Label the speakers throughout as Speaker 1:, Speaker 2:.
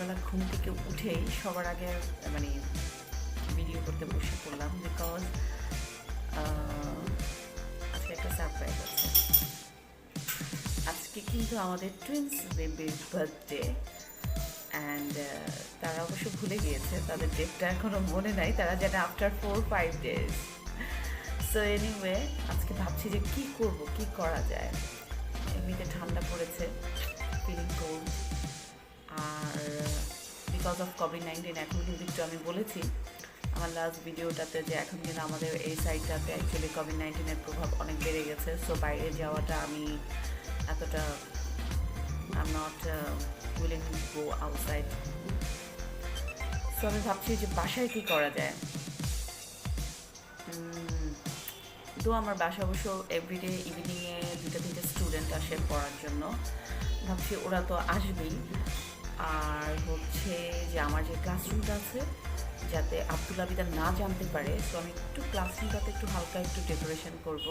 Speaker 1: সকালবেলা ঘুম থেকে উঠেই সবার আগে মানে ভিডিও করতে বসে পড়লাম, বিকজ আজকে একটা সারপ্রাইজ আছে। আজকে কিন্তু আমাদের টুইন্স বেবির বার্থডে, অ্যান্ড তারা অবশ্য ভুলে গিয়েছে, তাদের ডেটটা এখনও মনে নাই, তারা জানে আফটার 4-5 ডেজ। সো এনিওয়ে, আজকে ভাবছি যে কী করব, কী করা যায়। এমনিতে ঠান্ডা পড়েছে, ফিলিং কোল্ড, আর বিকজ অফ কোভিড-19 এখন কিন্তু একটু আমি বলেছি আমার লাস্ট ভিডিওটাতে যে এখন কিন্তু আমাদের এই সাইডটাতে অ্যাকচুয়ালি কোভিড-19-এর প্রভাব অনেক বেড়ে গেছে। সো বাইরে যাওয়াটা আমি এতটা I am not willing to go outside. So আমি ভাবছি যে বাসায় কী করা যায়। তো আমার বাসা অবশ্য এভরিডে ইভিনিংয়ে 2-3 স্টুডেন্ট আসে পড়ার জন্য, ভাবছি ওরা তো আসবেই। আর হচ্ছে যে আমার যে ক্লাসরুমটা আছে, যাতে আব্দুল আবিদা না জানতে পারে, তো আমি একটু ক্লাসরুমটাতে একটু হালকা একটু ডেকোরেশন করব।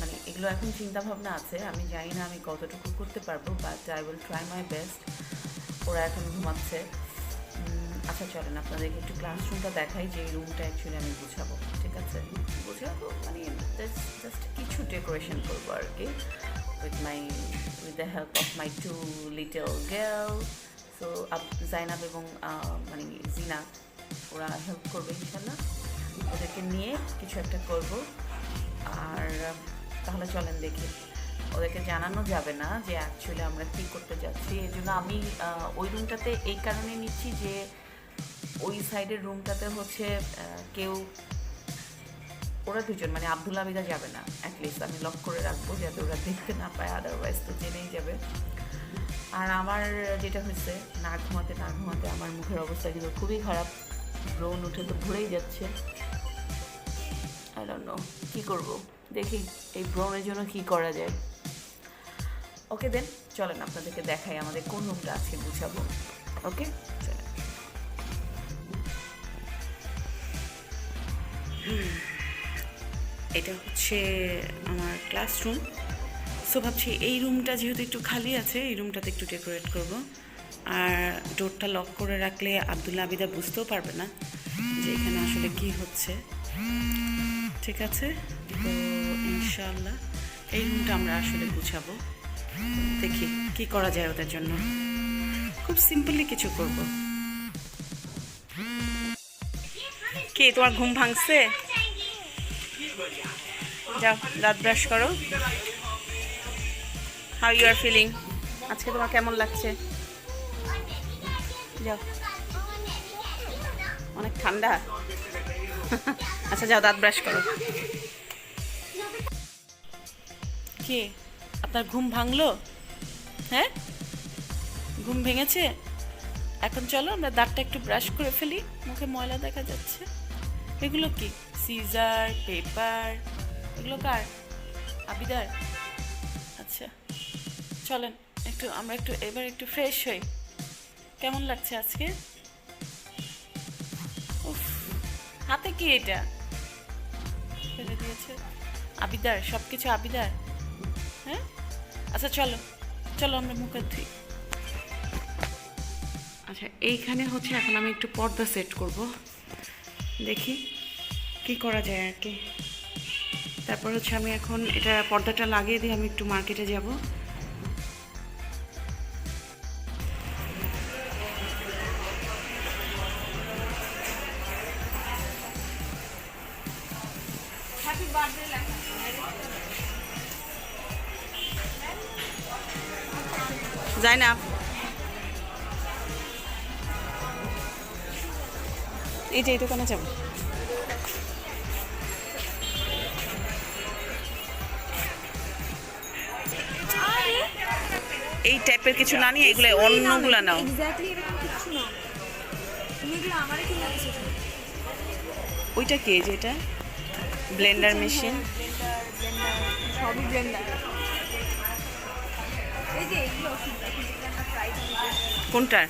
Speaker 1: মানে এগুলো এখন চিন্তাভাবনা আছে, আমি জানি না আমি কতটুকু করতে পারবো, but I will try my best. ওরা এখন ঘুমাচ্ছে। আচ্ছা চলেন আপনাদেরকে একটু ক্লাসরুমটা দেখাই, যে এই রুমটা অ্যাকচুয়ালি আমি গুছাবো। ঠিক আছে, গুছাবো মানে জাস্ট কিছু ডেকোরেশন করবো আর কি, with the help of my 2 little girl. So Zainab এবং মানে জিনা ওরা হেল্প করবে ইনশাল্লাহ, ওদেরকে নিয়ে কিছু একটা করব। আর তাহলে চলেন দেখি, ওদেরকে জানানো যাবে না যে অ্যাকচুয়ালি আমরা কী করতে যাচ্ছি। এই জন্য আমি ওই রুমটাতে এই কারণে নিচ্ছি যে ওই সাইডের রুমটাতে হচ্ছে কেউ, ওরা দুজন মানে আব্দুল আবিদা যাবে না, অ্যাটলিস্ট আমি লক করে রাখবো যাতে ওরা দেখতে না পায়, আদারওয়াইজ তো জেনেই যাবে। আর আমার যেটা হয়েছে, না ঘুমাতে আমার মুখের অবস্থা কিন্তু খুবই খারাপ, ব্রণ উঠে তো ভরেই যাচ্ছে। আই ডোন্ট নো কী করবো, দেখি এই ব্রণের জন্য কী করা যায়। ওকে দেন চলেন আপনাদেরকে দেখাই আমাদের কোন রুমটা আছে গুছাবো। ওকে চলেন। এটা হচ্ছে আমার ক্লাসরুম। সো ভাবছি এই রুমটা যেহেতু একটু খালি আছে, এই রুমটাতে একটু ডেকোরেট করব। আর ডোরটা লক করে রাখলে আব্দুল্লা আবিদা বুঝতেও পারবে না যে এখানে আসলে কি হচ্ছে। ঠিক আছে, তো ইনশাআল্লাহ এই রুমটা আমরা আসলে গুছাবো। দেখি কি করা যায় ওদের জন্য, খুব সিম্পলি কিছু করব। কি তোমার ঘুম ভাঙছে? যাও দাঁত ব্রাশ করো। How you are feeling? আজকে তোমার কেমন লাগছে? যাও, অনেক ঠান্ডা। আচ্ছা যাও দাঁত ব্রাশ করো। কি আপনার ঘুম ভাঙলো? হ্যাঁ, ঘুম ভেঙেছে? এখন চলো আমরা দাঁতটা একটু ব্রাশ করে ফেলি, মুখে ময়লা দেখা যাচ্ছে। এগুলো কি? সিজার, পেপার, এগুলো কার? আবিদার? আচ্ছা চলেন আমরা এবার একটু ফ্রেশ হই। কেমন লাগছে আজকে? উফ, হাতে কি এটা ফেলে দিয়েছে? আবিদার, সব কিছু আবিদার। হ্যাঁ আচ্ছা চলো আমরা মুখ হাত ধুই। আচ্ছা এইখানে হচ্ছে এখন আমি একটু পর্দা সেট করব, দেখি কি করা যায় আর কি। তারপর হচ্ছে আমি এখন এটা পর্দাটা লাগিয়ে দিয়ে আমি একটু মার্কেটে যাব। যাই না, এই যে এই দোকানে যাবো। এই টাইপের কিছু না নিয়ে এগুলো অন্যগুলো নাও। ওইটা কে? যেটা ব্লেন্ডার মেশিন,
Speaker 2: সবই ব্লেন্ডার।
Speaker 1: কোনটার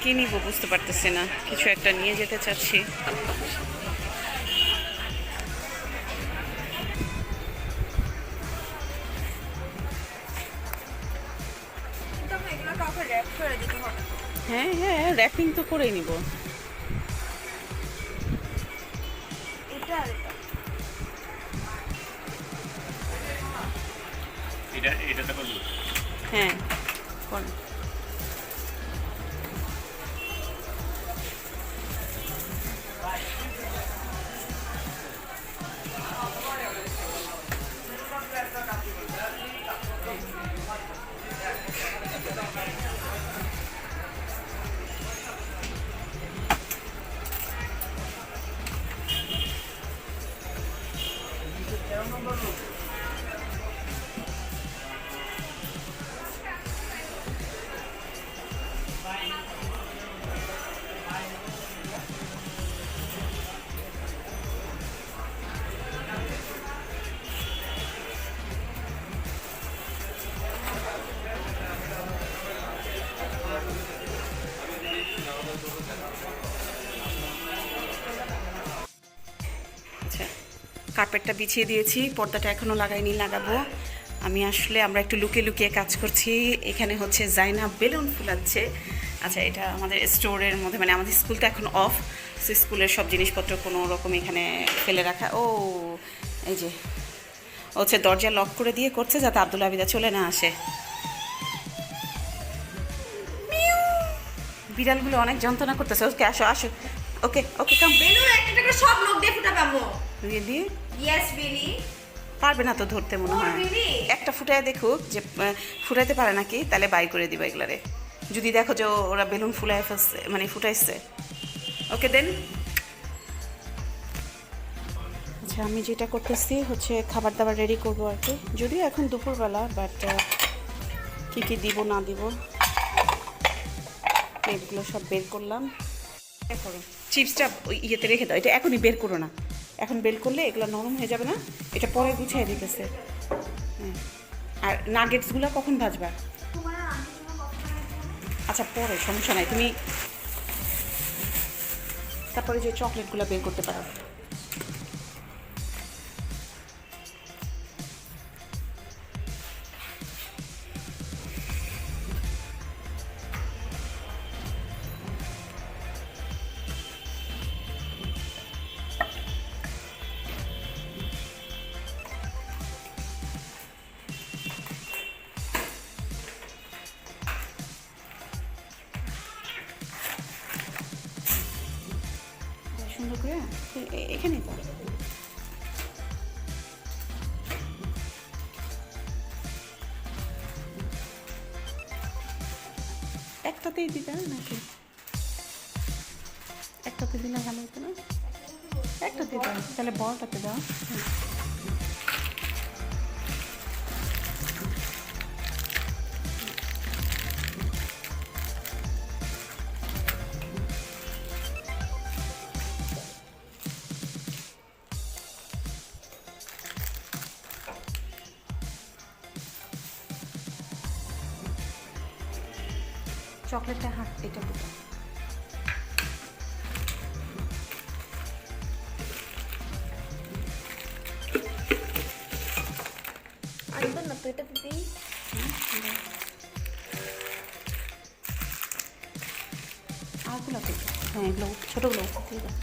Speaker 1: কি নিব বুঝতে পারতেছি না, কিছু একটা নিয়ে যেতে চাচ্ছি। হ্যাঁ হ্যাঁ, র্যাপিং তো করেই নিব।
Speaker 2: এটা আর এটা।
Speaker 3: এটাতে করবি?
Speaker 1: হ্যাঁ কর। আচ্ছা, কার্পেটটা বিছিয়ে দিয়েছি, পর্দাটা এখনও লাগাইনি, লাগাবো। আমি আসলে আমরা একটু লুকিয়ে লুকিয়ে কাজ করছি। এখানে হচ্ছে জাইনা বেলুন ফুলাচ্ছে। আচ্ছা, এটা আমাদের স্টোরের মধ্যে, মানে আমাদের স্কুল তো এখন অফ, সো স্কুলের সব জিনিসপত্র কোনো রকম এখানে ফেলে রাখা। ও এই যে হচ্ছে দরজা লক করে দিয়ে করছে যাতে আব্দুল আবিদা চলে না আসে। বিড়ালগুলো অনেক যন্ত্রণা করতেছে। ওকে আসো আসো, ওকে ওকে কাম।
Speaker 2: বেলুন একটা করে সব লোক দিয়ে ফুটাবে আম্মু।
Speaker 1: রিয়েলি
Speaker 2: ইয়েস বেলি।
Speaker 1: পারবে না তো ধরতে মনে হয়।
Speaker 2: really?
Speaker 1: একটা ফুটায় দেখুক যে ফুটাইতে পারে নাকি, তাহলে বাই করে দিবা এগুলারে। যদি দেখো যে ওরা বেলুন ফুলায় ফেলছে, মানে ফুটাইছে, ওকে দেন। আচ্ছা, আমি যেটা করতেছি হচ্ছে খাবার দাবার রেডি করবো আর কি, যদিও এখন দুপুরবেলা, বাট কী কী দিব না দিব প্লেটগুলো সব বের করলাম। করো চিপসটা ওই ইয়েতে রেখে দাও, এটা এখনই বের করো না, এখন বের করলে এগুলো নরম হয়ে যাবে না, এটা পরে গুছিয়ে দিতেছে। হ্যাঁ, আর নাগেটসগুলো কখন ভাজবা? আচ্ছা পরে, সমস্যা নাই, তুমি তারপরে যে চকলেটগুলো বের করতে পারো। সুন্দর করে এখানে তো একটাতেই দিতে নাকি? একটাতে দিলে ভালো হতো না? একটাতে দাও, তাহলে বড়টাতে দাও। চকলেটটা হাত এটা দিতে।
Speaker 2: আনবেন না তো এটা দিতেই।
Speaker 1: আরগুলো দিতে, হ্যাঁ এগুলো ছোটোগুলো দিয়ে দাও।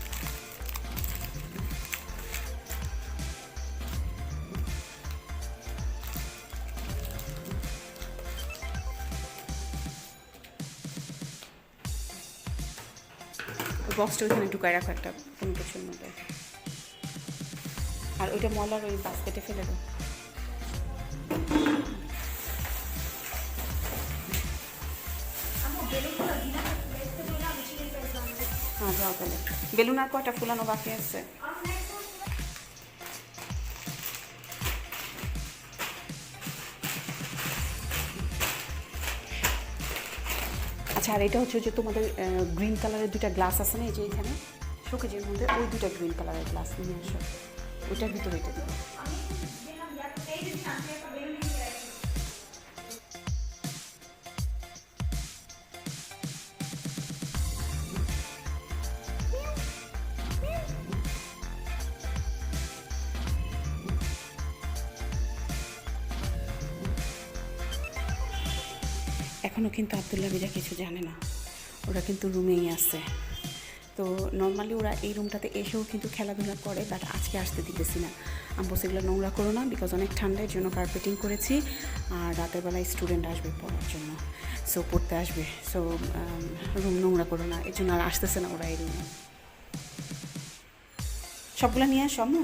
Speaker 1: বক্সটা ওইখানে ঢুকায় রাখো একটা কোনো কিছুর মধ্যে, আর ওইটা ময়লার ওই বাস্কেটে ফেলে দাও। হ্যাঁ যাও তাহলে। বেলুন আর কয়টা ফুলানো বাকি আছে? আচ্ছা, আর এটা হচ্ছে যে তোমাদের গ্রিন কালারের দুইটা গ্লাস আছে না, এই যে এখানে শোকেজের মধ্যে, ওই দুটা গ্রিন কালারের গ্লাস নিয়ে আসো, ওইটার ভিতরে এটা দিবে। এখনও কিন্তু আব্দুল্লাহ বিজা কিছু জানে না, ও
Speaker 3: ওরা কিন্তু রুমেই আছে। তো নর্মালি ওরা এই রুমটাতে এসেও কিন্তু খেলাধুলা করে, বাট আজকে আসতে দিতেছি না। আমি বলছি এগুলো নোংরা করো না, বিকজ অনেক ঠান্ডা, এর জন্য কার্পেটিং করেছি। আর রাতের বেলায় স্টুডেন্ট আসবে পড়ার জন্য, সো পড়তে আসবে, সো রুম নোংরা করো না, এর জন্য আর আসতেছে না ওরা এই রুমে। সবগুলো নিয়ে আসো আম্মু।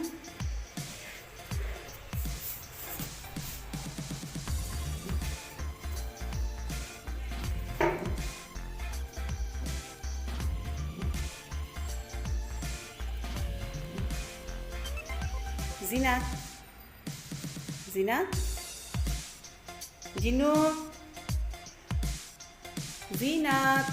Speaker 3: জিনা, জিনা, জিনু, জিনাত।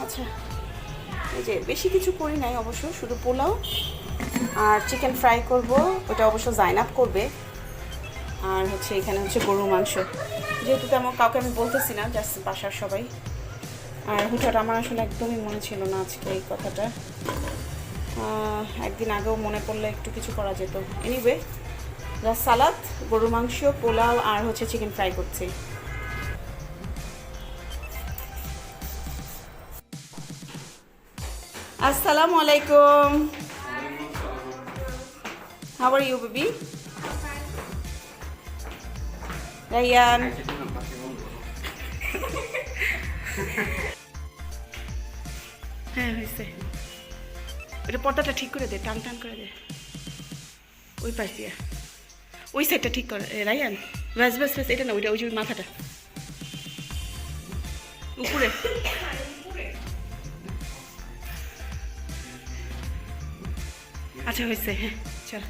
Speaker 3: আচ্ছা, এই যে বেশি কিছু করি নাই অবশ্য, শুধু পোলাও আর চিকেন ফ্রাই করব, ওটা অবশ্য জাইনাব করবে। আর হচ্ছে এখানে হচ্ছে গরুর মাংস, যেহেতু তেমন কাউকে আমি বলতেছি না, জাস্ট বাসার সবাই। আর হুটহাট আমার আসলে একদমই মনে ছিল না আজকে এই কথাটা, একদিন আগেও মনে পড়লে একটু কিছু করা যেত। এনিওয়ে, সালাদ, গরুর মাংস, পোলাও আর হচ্ছে চিকেন ফ্রাই করছি। Assalamu alaikum. How are you, baby? Ryan. হ্যাঁ হয়েছে, এটা পর্দাটা ঠিক করে দে, টান টান করে দে, ওই পাশ দিয়ে, ওই সাইডটা ঠিক করে রায়ান। ব্যাস ব্যাস ব্যাস, এটা না, ওইটা, ওই যে মাথাটা উপরে। আচ্ছা হয়েছে, হ্যাঁ চল।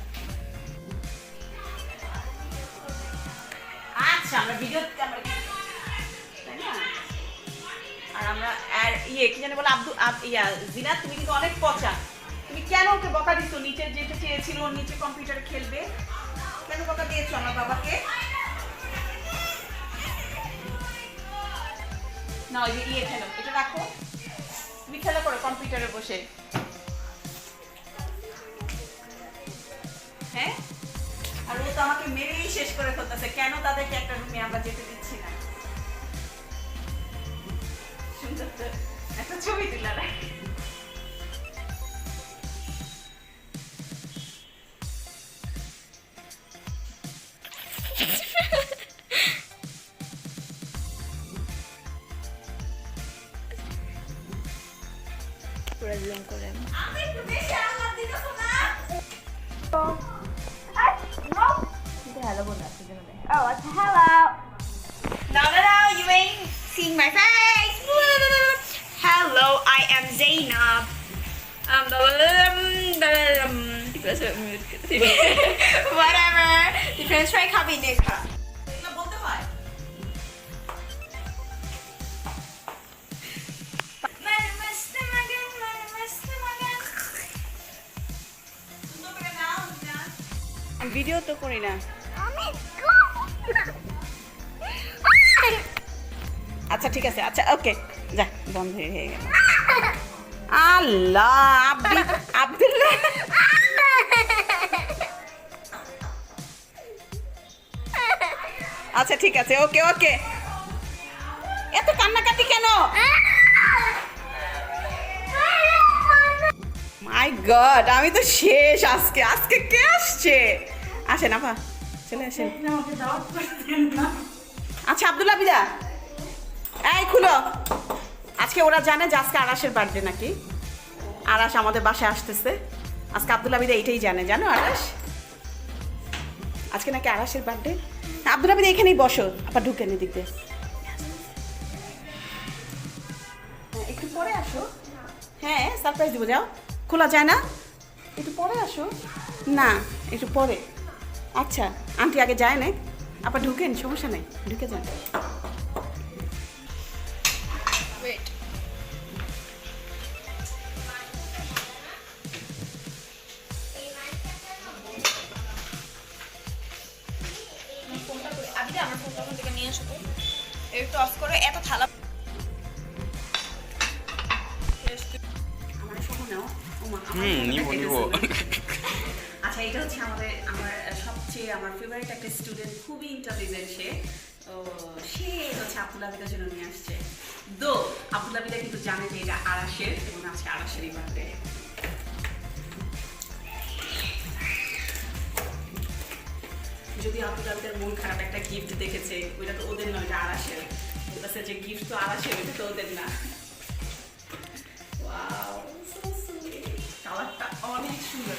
Speaker 3: আচ্ছা আমরা ভিডিও, তাই না? আর আমরা আর কি জানি বলে জিনা, তুমি কিন্তু অনেক পচা। তুমি কেন ওকে বকা দিছো? নিচে যেটা চেয়েছিল, নিচে কম্পিউটারে খেলবে, কেন বকা দিয়েছো আমার বাবাকে? না, ওই যে খেলো, এটা রাখো, তুমি খেলা করো কম্পিউটারে বসে। হ্যাঁ, আর ও তো আমাকে মেরেই শেষ করে ফেলতেছে, কেন তাদেরকে একটা রুমে আমরা যেতে দিচ্ছি না। সুন্দর তো একটা ছবি তুলে রাখ। পুরো জুম করে আমি একটু বেশি আল্লাহ দিতেছ না। Hello, oh, it's hello. No, you ain't seeing my face. Hello, I am Zainab. Whatever. The French fry copy Nika. Video তো করি না। আচ্ছা ঠিক আছে, আচ্ছা ওকে, যা, বন্ধ হয়ে গেল। আল্লাহ, আব্দুল্লাহ, আচ্ছা ঠিক আছে, ওকে ওকে। এত কান্নাকাটি কেন? মাই গড, আমি তো শেষ আজকে। আজকে কে আসছে? আসেন আপা, চলে আসেন। আচ্ছা আব্দুল্লাহ বিদা, এই খুলো। আজকে ওরা জানে যে আজকে আরাসের বার্থডে নাকি, আরাস আমাদের বাসায় আসতেছে আজকে। আব্দুল্লাহ বিদা এইটাই জানে, জানো আরাস আজকে নাকি আরাসের বার্থডে। আব্দুল্লাহ বিদা এখানেই বসো, আপা ঢুকেন এদিক দিয়ে, একটু পরে আসো। হ্যাঁ সারপ্রাইজ দিব, যাও। খোলা যায় না? একটু পরে আসো। না, একটু পরে। আচ্ছা, আন্টি আগে যায় না? আবার ঢুকেন, সমস্যা নেই, ঢুকে যান।
Speaker 2: ওয়েট আবিদা আমার ফোনটা ওখান থেকে নিয়ে আসো তো একটু অফ করো এত থালা
Speaker 3: আমার সময় নাও। ওমা,
Speaker 4: নিব
Speaker 3: আচ্ছা, এটা হচ্ছে আমার সবচেয়ে আমার ফেভারিট একটা স্টুডেন্ট, খুবই ইন্টেলিজেন্ট সে। তো সে হচ্ছে আব্দুল আবিদের জন্য নিয়ে আসছে। আব্দুল আবিদা কিন্তু জানে যে এটা আরাশের, এবং আজকে আরাশেরই বার্থডে। যদি আব্দুল আবিদের মন খারাপ একটা গিফট দেখেছে, ওইটা তো ওদের নয়, এটা আরাশের। বলতেছে যে গিফট তো আরাশের, ওইটা তো ওদের না। Wow, so sweet. কালারটা অনেক সুন্দর।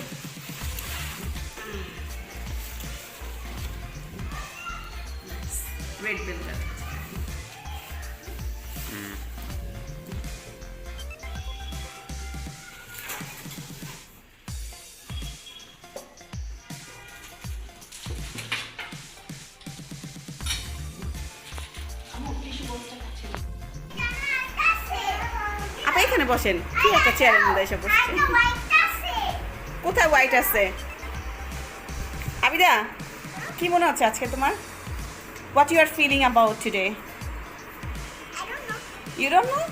Speaker 3: Red velvet. আপা এখানে বসেন, কি একটা চেয়ারের মধ্যে এসে বসছে। কোথায় হোয়াইট আছে? আবিদা, কি মনে হচ্ছে আজকে তোমার? What you are feeling about today? You don't know?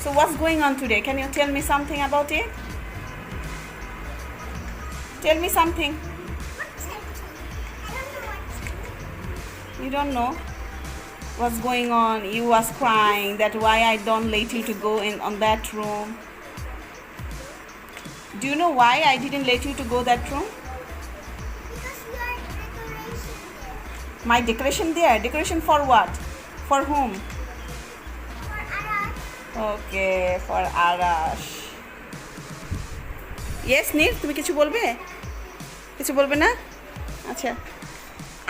Speaker 3: So what's going on today? Can you tell me something about it? Tell me something. You don't know what's going on? You was crying that why I don't let you to go in on that room. Do you know why I didn't let you to go that room? My decoration there. Decoration for what? For whom? Okay, for Arash. Yes, নীর, তুমি কিছু বলবে? কিছু বলবে না? আচ্ছা।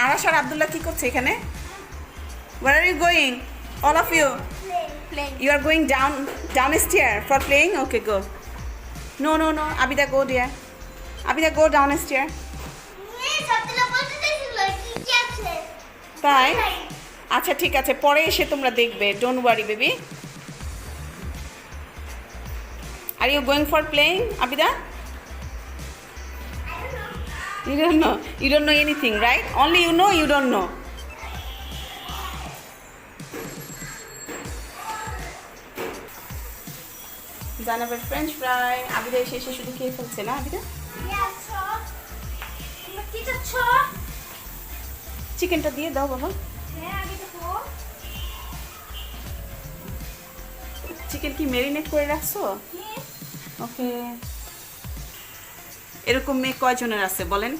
Speaker 3: আরাশ আর আব্দুল্লাহ কি করছে এখানে? Where are you going? All of you?
Speaker 2: Playing.
Speaker 3: You are going downstairs for playing? Okay, go. No. Abida, go there. Abida, go downstairs. তাই? আচ্ছা, ঠিক আছে, পরে এসে তোমরা দেখবে। Don't worry, baby. Are you going for playing, Abida? You don't know. You don't know anything, right? Only you know, you don't know. জানাবের french fry. Abida এসে শুধু খেয়ে ফেলছে না, আবিদা? চিকেনটা দিয়ে দাও বাবা। চিকেন কি ম্যারিনেট করে রাখছো? ওকে। এরকম মেয়ে কয়জনের আছে বলেন?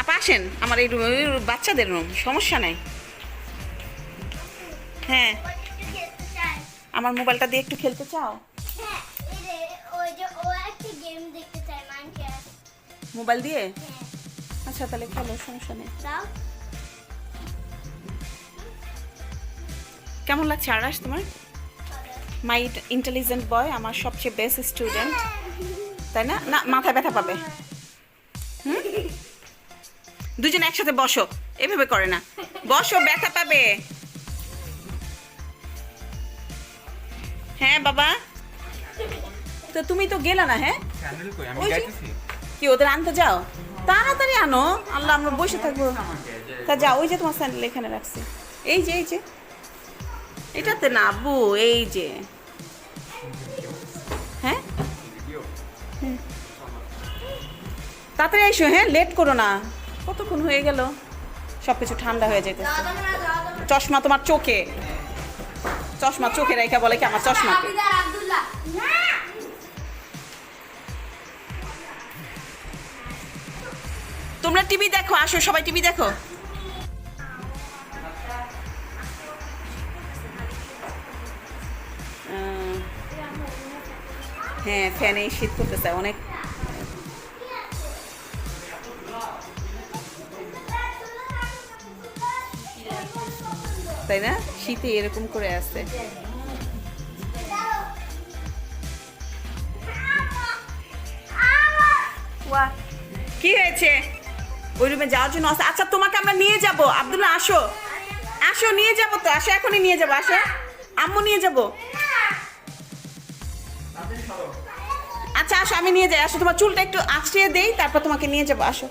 Speaker 3: আপা আসেন, আমার এই বাচ্চাদের রুম, সমস্যা নাই। হ্যাঁ, আমার মোবাইলটা দিয়ে একটু খেলতে চাও? মোবাইল দিয়ে? আচ্ছা, তাহলে খেলো, সমস্যা নেই। কেমন লাগছে আরাশ তোমার? মাই ইন্টেলিজেন্ট বয়, আমার সবচেয়ে বেস্ট স্টুডেন্ট, তাই না? না, মাথায় ব্যথা পাবে। দুজন একসাথে বসো, এভাবে করে না, বসো, ব্যথা পাবে। হ্যাঁ বাবা, তো তুমি তো গেলা না? হ্যাঁ, কি ওদের আনতে যাও? তাড়াতাড়ি আনো, আল্লাহ, আমরা বসে থাকবো। তা যাও, ওই যে তোমার স্যান্ডেল এখানে রাখছি, এই যে এটাতে না আব্বু, এই যে। হ্যাঁ, তাড়াতাড়ি এসো, হ্যাঁ, লেট করো না। কতক্ষণ হয়ে গেল, সবকিছু ঠান্ডা হয়ে যেতেছে। চশমা তোমার চোখে, চশমা চোখে রেখা বলে কি আমার চশমা? তোমরা টিভি দেখো, আসো সবাই টিভি দেখো। হ্যাঁ, ফ্যানে শীত করতেছে অনেক। তাই না? শীতে এরকম করে আছে। কি হয়েছে? ওই রুমে যাওয়ার জন্য আচ্ছা তোমাকে আমরা নিয়ে যাব। আব্দুল্লাহ আসো, আসো নিয়ে যাবো তো, আসো এখনই নিয়ে যাবো, আসো আম্মু নিয়ে যাবো। আচ্ছা আসো আমি নিয়ে যাই, আসো তোমার চুলটা একটু আঁচড়িয়ে দেই, তারপর তোমাকে নিয়ে যাবো, আসো।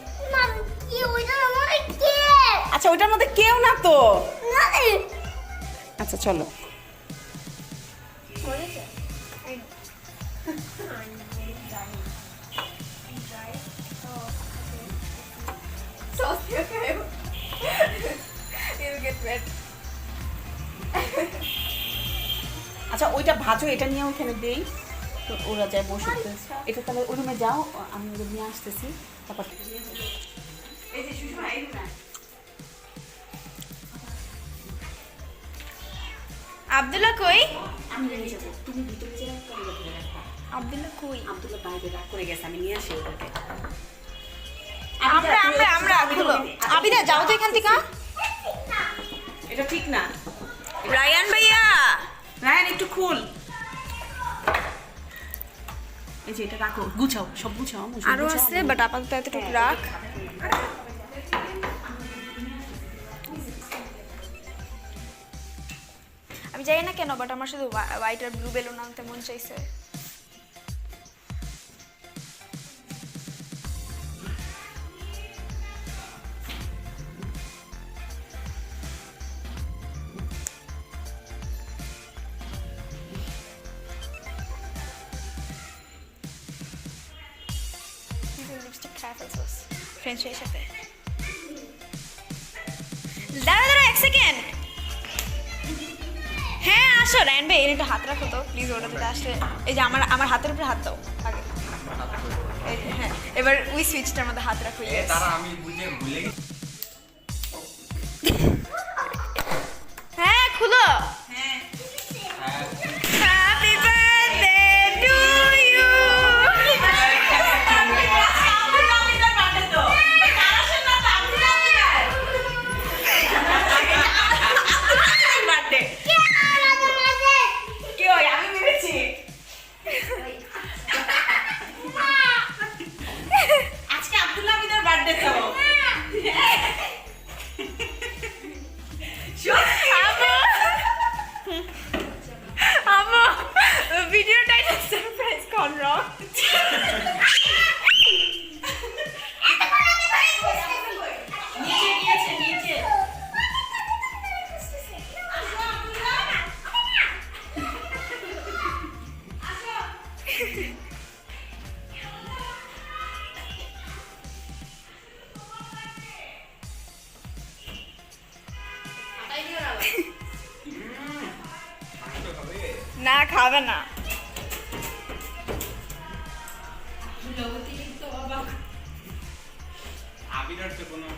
Speaker 3: আচ্ছা ওইটার মধ্যে কেউ না তো। আচ্ছা চলো। আচ্ছা ওইটা ভাজো, এটা নিয়ে ওখানে দেই, তো ওরা যায় বসে। এটা তাহলে ওই রুমে যাও, আমি ওদের নিয়ে আসতেছি, তারপর এই যে সুষমা এই রুমে।
Speaker 2: আব্দুল্লাহ কই?
Speaker 3: আমি নিয়ে যাবো, তুমি ভিতরে যে
Speaker 2: আব্দুল্লাহ কই?
Speaker 3: আব্দুল্লাহ বাইরে রাগ করে গেছে, আমি নিয়ে আসি ওদেরকে।
Speaker 2: আমরা খুলো। আবিদা যাও তো এখান থেকে।
Speaker 3: এটা ঠিক না।
Speaker 2: রায়ান ভাইয়া,
Speaker 3: রায়ান একটু খুল। এই যে এটা রাখো, গুছাও, সব গুছাও।
Speaker 2: আরো আছে বাট আপাতত এতটুকু রাখ। আমি জানি না কেন, বাট আমার শুধু হোয়াইট আর ব্লু বেলুন আনতে মন চাইছে। লিপস্টিক খায় ফেলছিস ফ্রেঞ্চ ফ্রাইয়ের সাথে। দাঁড়া এক সেকেন্ড। হ্যাঁ আসো রায়ন ভাই, এর একটু হাত রাখো তো প্লিজ। ওটা যদি আসলে এই যে আমার হাতের উপরে হাত দাও আগে। হ্যাঁ এবার ওই সুইচটার মধ্যে হাত রাখো।
Speaker 4: আমি বুঝে ভুলে গেছি।
Speaker 2: হ্যাঁ খুলো। Happy birthday to you.
Speaker 3: আজকে আব্দুল্লাহ আমিনের বার্থডে তো।
Speaker 2: আমো ভিডিও টাইটেল সারপ্রাইজ কন রক।
Speaker 3: নিচে গিয়েছে নিচে।
Speaker 2: না খাবে না।
Speaker 4: আবিরার তো কোনো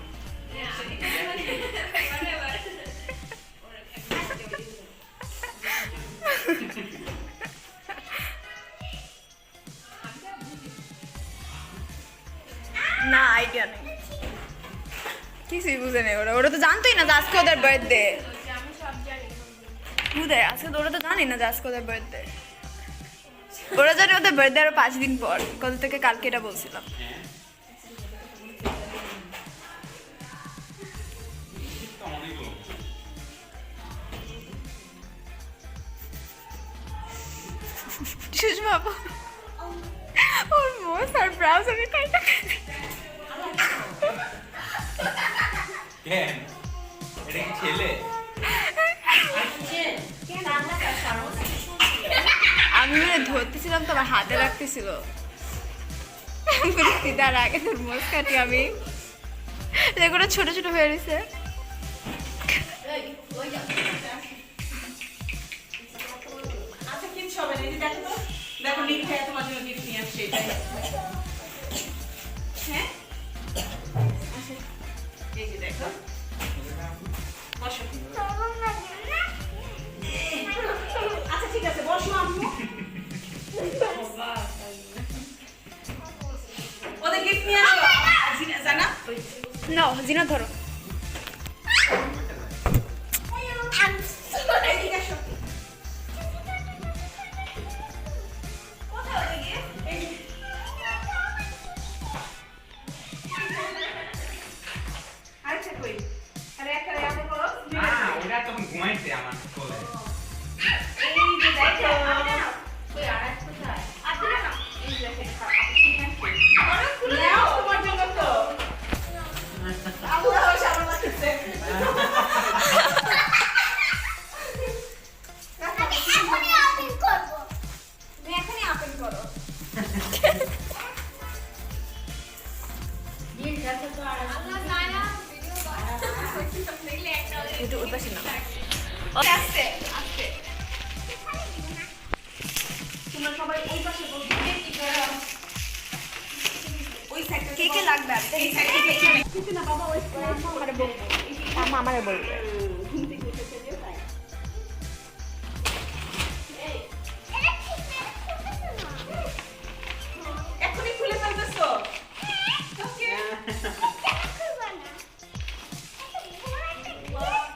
Speaker 2: না আইডিয়া নেই, কিছুই বুঝে নেই। ওরা তো জানতোই না যে আজকে ওদের বার্থডে। বুঝে আজকে ওরা তো জানি না যে আজকে ওদের বার্থডে। ওরা জানে ওদের বার্থডে আরো 5 দিন পর। কত থেকে কালকে এটা বলছিলাম। সুষমা আপু ওর মোস আর ব্রাউজারে কাইটা
Speaker 4: কেন? এটা কি ছেলে?
Speaker 2: আমি ধরতেছিলাম তো আমার হাতে রাখতেছিল। তার আগে তোর মোস কাটি আমি যেগুলো ছোট ছোট হয়ে রয়েছে।
Speaker 3: আচ্ছা কিচ্ছু হবে না, এই যে দেখো তো, দেখো নিক ভাইয়া তোমার জন্য গিফট নিয়ে আসছে এটাই। হ্যাঁ আচ্ছা এই যে দেখো, বসো। আচ্ছা ঠিক আছে বসো আম্মু। ওদের গিফট নিয়ে আসো। জানা
Speaker 2: নাও জিনা ধরো। আস্তে আস্তে তোমরা সবাই ওই পাশে বসবে ওই সাইডে কে কে লাগবে এই সাইড থেকে কিছু না বাবা ওই আমারে বলবে আম্মা আমারে বলবে
Speaker 3: এখনই খুলে ফেলতেছো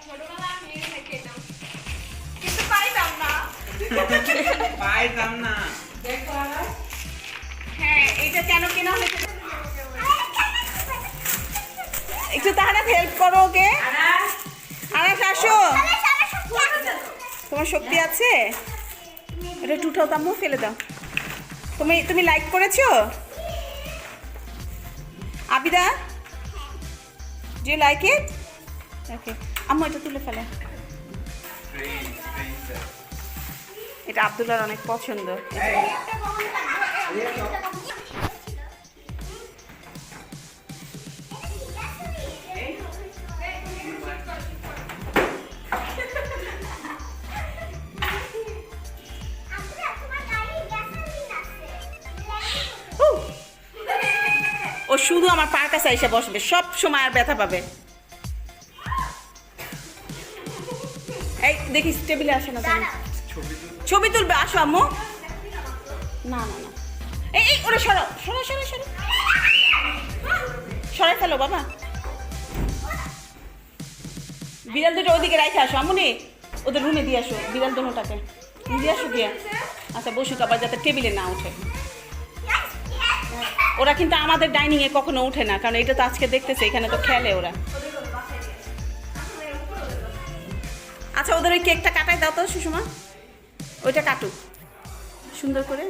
Speaker 2: ছোটবেলা আমি এই সাইড খেতাম কিন্তু পাইতাম না
Speaker 4: পাইতাম না।
Speaker 3: দেখো আবার হ্যাঁ এটা কেন কেনা হয়েছে একটু তাহলে হেল্প করো ওকে আনাস আসো তোমার শক্তি আছে এটা একটু উঠাও তাম্মু ফেলে দাও তুমি লাইক করেছো Abida do you like it okay আম্মু এটা তুলে ফেলে এটা আব্দুল্লাহর অনেক পছন্দ ও শুধু আমার পার কাছে এসে বসবে সব সময় আর ব্যথা পাবে এই দেখিস টেবিলে আসে না তুমি ছবি তুলবে আসো আম্মু না না না এই এই ওরে সরো সরো সরো সরো সরাই ফেলো বাবা বিড়াল দুটো ওদিকে রাখে আসো আম্মু নে ওদের রুমে দিয়ে আসো বিড়াল দুটোটাকে দিয়ে আসো দিয়ে আচ্ছা বসুক আবার যাতে টেবিলে না ওঠে ওরা কিন্তু আমাদের ডাইনিং এ কখনো উঠে না কারণ এটা তো আজকে দেখতেছে এখানে তো খেলে ওরা আচ্ছা ওদের ওই কেকটা কাটাই দাও তো সুষমা ওইটা কাটুক সুন্দর করে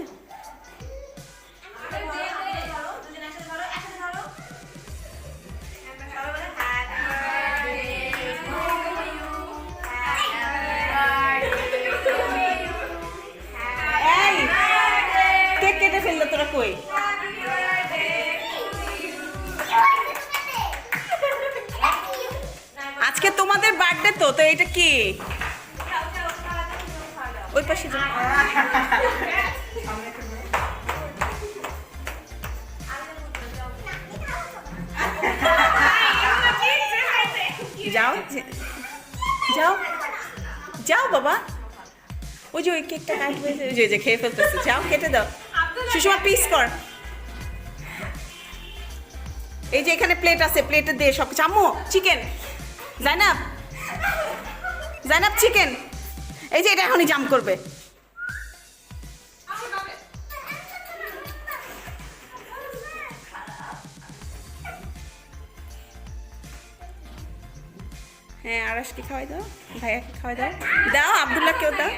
Speaker 3: এই কেক কেটে ফেললো তোরা কই আজকে তোমাদের বার্থডে তো তো এটা কি ওই পাশে যাও যাও যাও বাবা ওই যে ওই কেকটা কাটবে ওই যে খেয়ে ফেলতেছে যাও কেটে দাও সুষমা পিস কর এই যে এখানে প্লেট আছে প্লেটে দিয়ে সব কিছু আম্মু চিকেন জাইনাব জাইনাব চিকেন এই যে এটা এখনই জাম্প করবে হ্যাঁ আরাশকে খাওয়াই দাও ভাইয়াকে খাওয়াই দাও দাও আব্দুল্লাহকেও দাও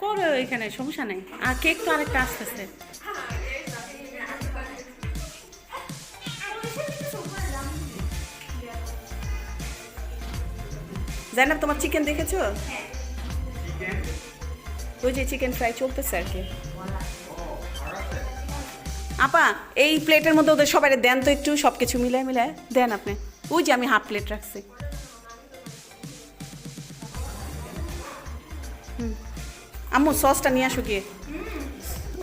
Speaker 3: করো এখানে সমস্যা নেই আর কেক তো আরেকটা আসতেছে জাইনাব তোমার চিকেন দেখেছো ওই যে চিকেন ফ্রাই চলতেছে আর কি আপা এই প্লেটের মধ্যে ওদের সবাই দেন তো একটু সব কিছু মিলায় মিলায় দেন আপনি ওই যে আমি হাফ প্লেট রাখছি আম্মু সসটা নিয়ে আসো গিয়ে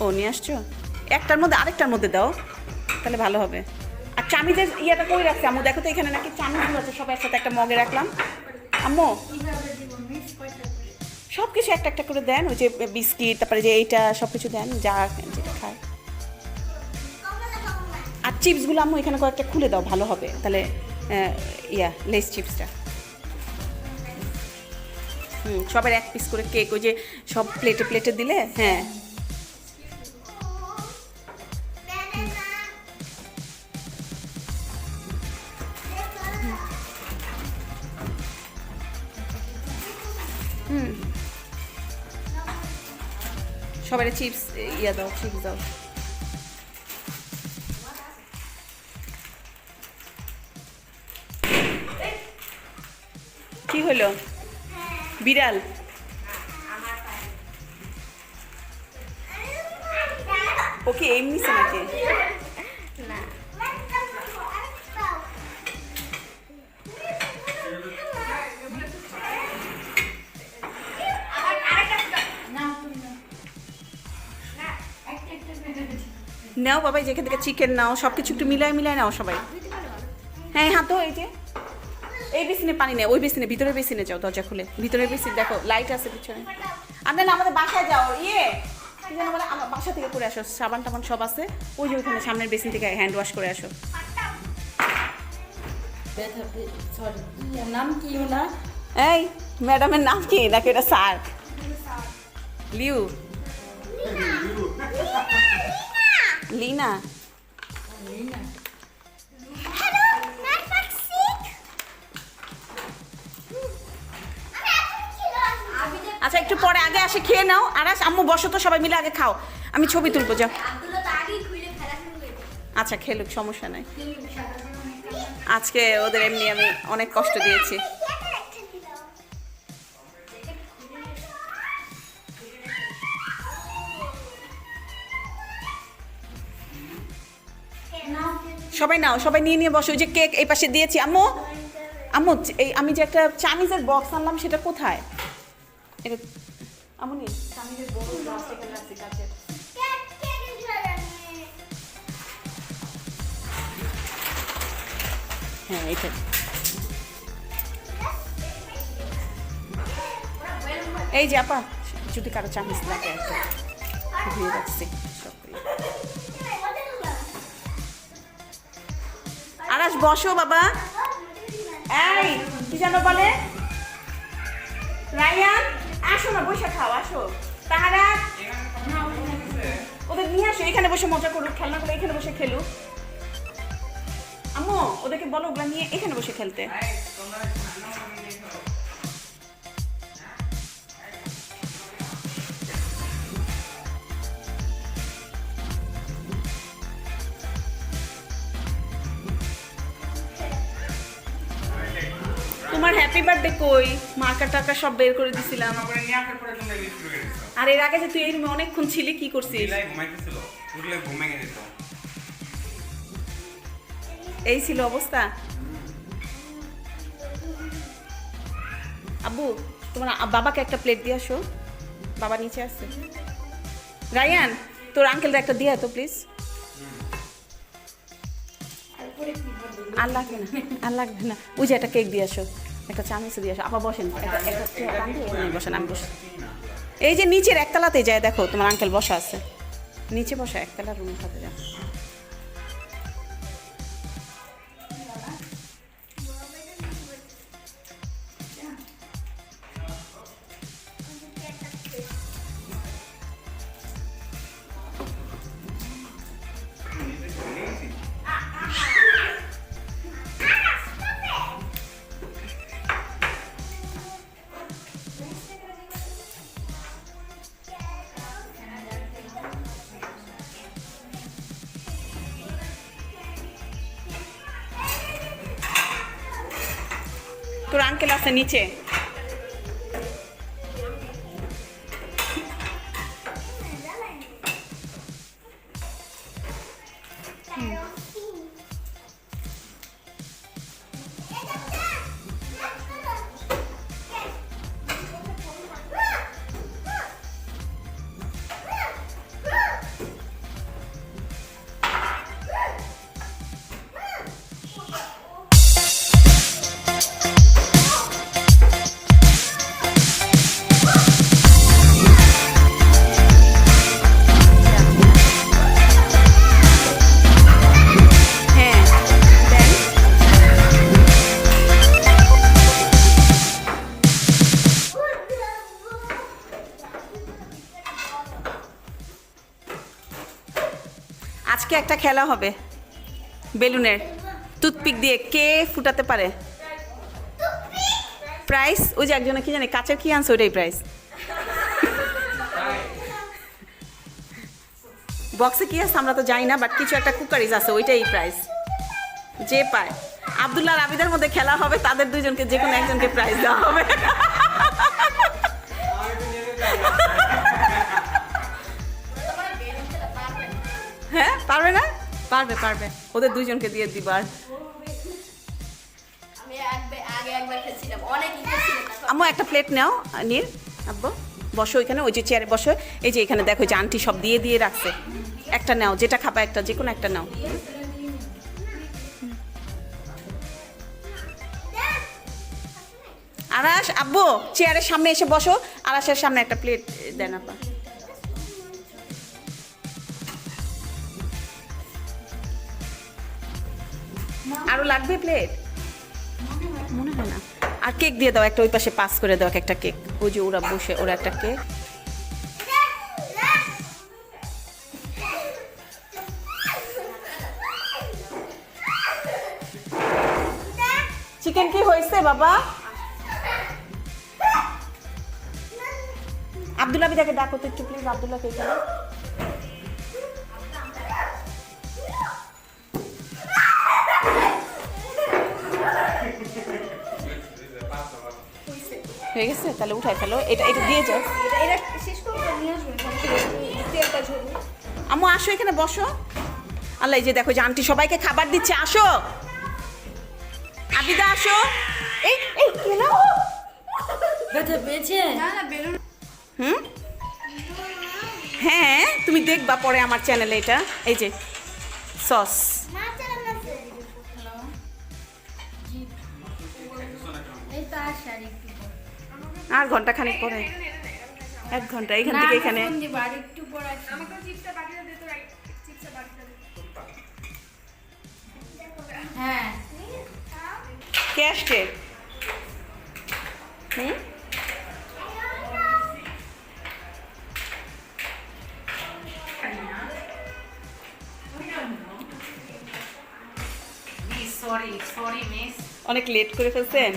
Speaker 3: ও নিয়ে আসছো একটার মধ্যে আরেকটার মধ্যে দাও তাহলে ভালো হবে আর চামিচের ইয়েটা কই রাখছে আম্মু দেখো তো এখানে নাকি চামিচগুলো আছে সবাই একসাথে একটা মগে রাখলাম আম্মু সব কিছু একটা একটা করে দেন ওই যে বিস্কিট তারপরে যে এইটা সব কিছু দেন যা যেটা খায় আর চিপসগুলো আম্মু এখানে কয়েকটা খুলে দাও ভালো হবে তাহলে লেস চিপসটা সবার এক পিস করে কেক ওই যে সব প্লেটে প্লেটে দিলে হ্যাঁ সবাই চিপস ইয়া দাও চিপস দাও কি হলো বিড়াল ওকে এমনি নাকি নাও বাবা, যেখান থেকে চিকেন নাও, সব কিছু একটু মিলাই নাও সবাই। হ্যাঁ হ্যাঁ, তো এই যে এই বেসিনে পানি নেই, ওই বেসিনে, ভিতরের বেসিনে যাও, দরজা খুলে ভিতরের বেসিন দেখো, লাইট আছে পিছনে। আর না আমাদের বাসায় যাও, কি যেন বলে, আমার বাসা থেকে করে আসো, সাবান টাবান সব আছে, ওই যে ওইখানে সামনের বেসিন থেকে হ্যান্ড ওয়াশ করে আসো।
Speaker 1: নাম কি ওনার?
Speaker 3: এই ম্যাডামের নাম কি, নাকি এটা স্যার? লিউ, লিনা। আচ্ছা একটু পরে, আগে আসে খেয়ে নাও। আরাস আম্মু বসো তো, সবাই মিলে আগে খাও, আমি ছবি তুলবো। যাও আচ্ছা, খেলুক, সমস্যা নাই। আজকে ওদের এমনি আমি অনেক কষ্ট দিয়েছি। সবাই নাও, সবাই নিয়ে বসো। ওই যে কেক এই পাশে দিয়েছি। আম্মু আম্মু, এই আমি যে একটা চামিজের বক্স আনলাম, সেটা কোথায়? এটা আমুনি চামিজের বড় গ্লাস এখানে রাখছি কাচের। হ্যাঁ এইটা। এই যে আপা, যদি কারো চামিজ লাগে একটা ধুয়ে রাখছি সব। আরাস বসো বাবা। এই কি যেন বলে, রায়ান আসো না, বসে খাও, আসো। তাহারা ওদের নিয়ে আসো, এখানে বসে মজা করুক, খেলনাগুলো এখানে বসে খেলুক। আম্মু ওদেরকে বলো ওগুলা নিয়ে এখানে বসে খেলতে। তোমার হ্যাপি বার্থডে কই? মার্কার টার্কার সব বের করে দিছিলাম। আর এর আগে যে তুই এই রুমে অনেকক্ষণ ছিলি, কি করছিস? এই ছিল অবস্থা। আব্বু তোমার বাবাকে একটা প্লেট দিয়ে আসো, বাবা নিচে আসছে। রায়ান তোর আঙ্কেলরা একটা দিয়ে তো প্লিজ। আর লাগবে না, আর লাগবে না। ওই যে একটা কেক দিয়ে আসো, একটা চামচ দিয়ে আসো। আপা বসেন, বসেন, আমি বসে। এই যে নিচের একতলাতে যায়, দেখো তোমার আঙ্কেল বসা আছে, নিচে বসা, একতলা রুমের সাথে যা। তোর আঙ্কেল আছে নিচে। আজকে একটা খেলা হবে বেলুনের, টুথপিক দিয়ে কে ফুটাতে পারে। প্রাইস ওই যে একজনে কি জানে কাচের কি আনছে, ওইটাই প্রাইস। বক্সে কি আছে আমরা তো জানি না, বাট কিছু একটা কুকারিজ আছে, ওইটাই প্রাইস। যে পায়, আব্দুল্লাহ আর আবিদের মধ্যে খেলা হবে, তাদের দুইজনকে যে কোনো একজনকে প্রাইজ দেওয়া হবে। হ্যাঁ পারবে না? পারবে পারবে, ওদের দুইজনকে দিয়ে দিবার। আম্মু একটা প্লেট নাও নীর, আব্বু বসো ওইখানে, ওই যে চেয়ারে বসো। এই যে এখানে দেখো যে আন্টি সব দিয়ে রাখছে। একটা নাও, যেটা খাবা একটা, যে কোনো একটা নাও। আরাশ, আব্বু চেয়ারের সামনে এসে বসো, আরাশের সামনে একটা প্লেট দেন আপা। আরো লাগবে প্লেট? মনে হয় না। আর কেক দিয়ে দাও একটা, ওই পাশে পাস করে দাও একটা কেক, ওই যে ওরা বসে, ওরা একটা কেক। চিকেন কি হয়েছে বাবা? আব্দুল্লাহ বিদাকে ডাকো তো একটু প্লিজ, আব্দুল্লাহকে এখানে। হয়ে গেছে, তাহলে উঠাই ফেলো, এটা এটা দিয়ে যাও। আম্মু আসো এখানে বসো। আল্লাহ, এই যে দেখো যে আন্টি সবাইকে খাবার দিচ্ছে, আসো আবিদা আসো। এই এই কেন হুম? হ্যাঁ তুমি দেখবা পরে আমার চ্যানেলে এটা। এই যে সস, আর ঘন্টা খানিক পরে, 1 ঘন্টা এখান থেকে এখানে। কে আসছে? হুম,
Speaker 1: সরি মিস।
Speaker 3: অনেক লেট করে ফেলছেন,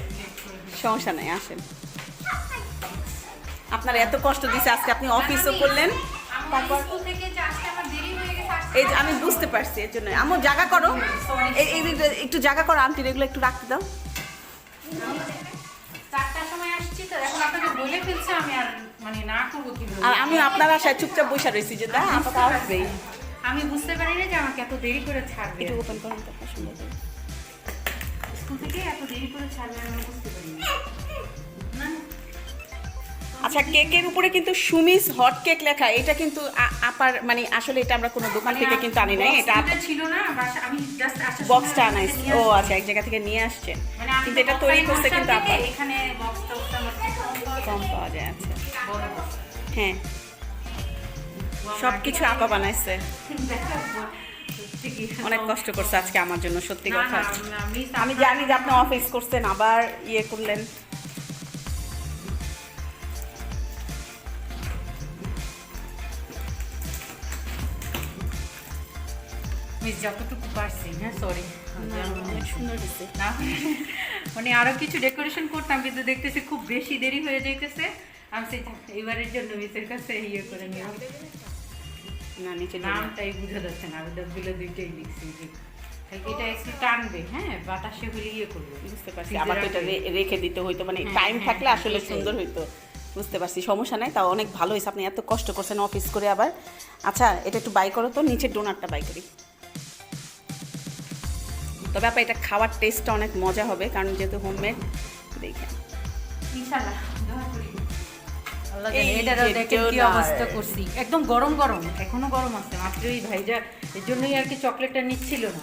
Speaker 3: সমস্যা নাই, আসেন। আপনার এত কষ্ট দিছে আজকে, আপনি অফিসও করলেন, তারপর এই যে আমি বুঝতে পারছি, এর জন্য আমার জায়গা করো, এই একটু জায়গা করো, আন্টির এগুলো একটু রাখতে দাও।
Speaker 1: 4টার সময় আসছি তো, এখন আপনাকে বলে ফেলছে, আমি আর মানে না করবো কিভাবে।
Speaker 3: আর আমি আপনার আশায় চুপচাপ বসে রয়েছি যে দা আপাতত আসবেই।
Speaker 1: আমি বুঝতে পারি না যে আমাকে এত দেরি করে ছাড়বে,
Speaker 3: একটু ওপেন করেন তো, সুন্দর করে।
Speaker 1: স্কুল থেকে এত দেরি করে ছাড়বে আমি বুঝতে পারি না।
Speaker 3: আচ্ছা, কেকের উপরে কিন্তু সুমিস হট কেক লেখা, এটা কিন্তু আপার মানে আসলে এটা আমরা কোনো দোকান থেকে কিন্তু আনি নাই, এটা
Speaker 1: ছিল না, আমি জাস্ট আসার
Speaker 3: বক্সটা আনাইছি। ও আচ্ছা, এক জায়গা থেকে নিয়ে আসছেন, কিন্তু এটা তৈরি করতে কিন্তু আপা
Speaker 1: এখানে বক্সটা
Speaker 3: কম পাওয়া যায়। আচ্ছা হ্যাঁ, সব কিছু আপা বানাইছে, অনেক কষ্ট করছে আজকে আমার জন্য, সত্যি কথা। আমি জানি যে আপনি অফিস করছেন, আবার ইয়ে করলেন।
Speaker 1: মিস যতটুকু পারছি, হ্যাঁ সরি,
Speaker 3: অনেক সুন্দর হয়েছে।
Speaker 1: না মানে আরো কিছু ডেকোরেশন করতাম, কিন্তু দেখতেছি খুব বেশি দেরি হয়ে যাইতেছে। আমি সেই এবারের জন্য মিসের কাছে ইয়ে করে নিলাম,
Speaker 3: না নিচে
Speaker 1: নামটাই বোঝা যাচ্ছে না, আমি ডাব্বিলে দুইটাই লিখছি যে এটা একটু টানবে, হ্যাঁ বাতাসে হলে ইয়ে করবে।
Speaker 3: বুঝতে পারছি, আবার তো এটা রেখে দিতে হইতো, মানে টাইম থাকলে আসলে সুন্দর হইতো। বুঝতে পারছি, সমস্যা নাই, তাও অনেক ভালো হয়েছে, আপনি এত কষ্ট করছেন অফিস করে আবার। আচ্ছা এটা একটু বাই করো তো, নিচের ডোনারটা বাই করি। তবে আপা এটা খাওয়ার টেস্টটা অনেক মজা হবে, কারণ যেহেতু হোমমেড। দেখে
Speaker 1: ইনশাআল্লাহ দোয়া করি। আল্লাহ
Speaker 3: এই
Speaker 1: জানে এটারও
Speaker 3: যে
Speaker 1: দেখেন কি
Speaker 3: donut।
Speaker 1: অবস্থা করছি, একদম গরম গরম, এখনো গরম আছে, মাত্রই ভাইজা, এর জন্যই আর কি চকলেটটা নিচ্ছিল না।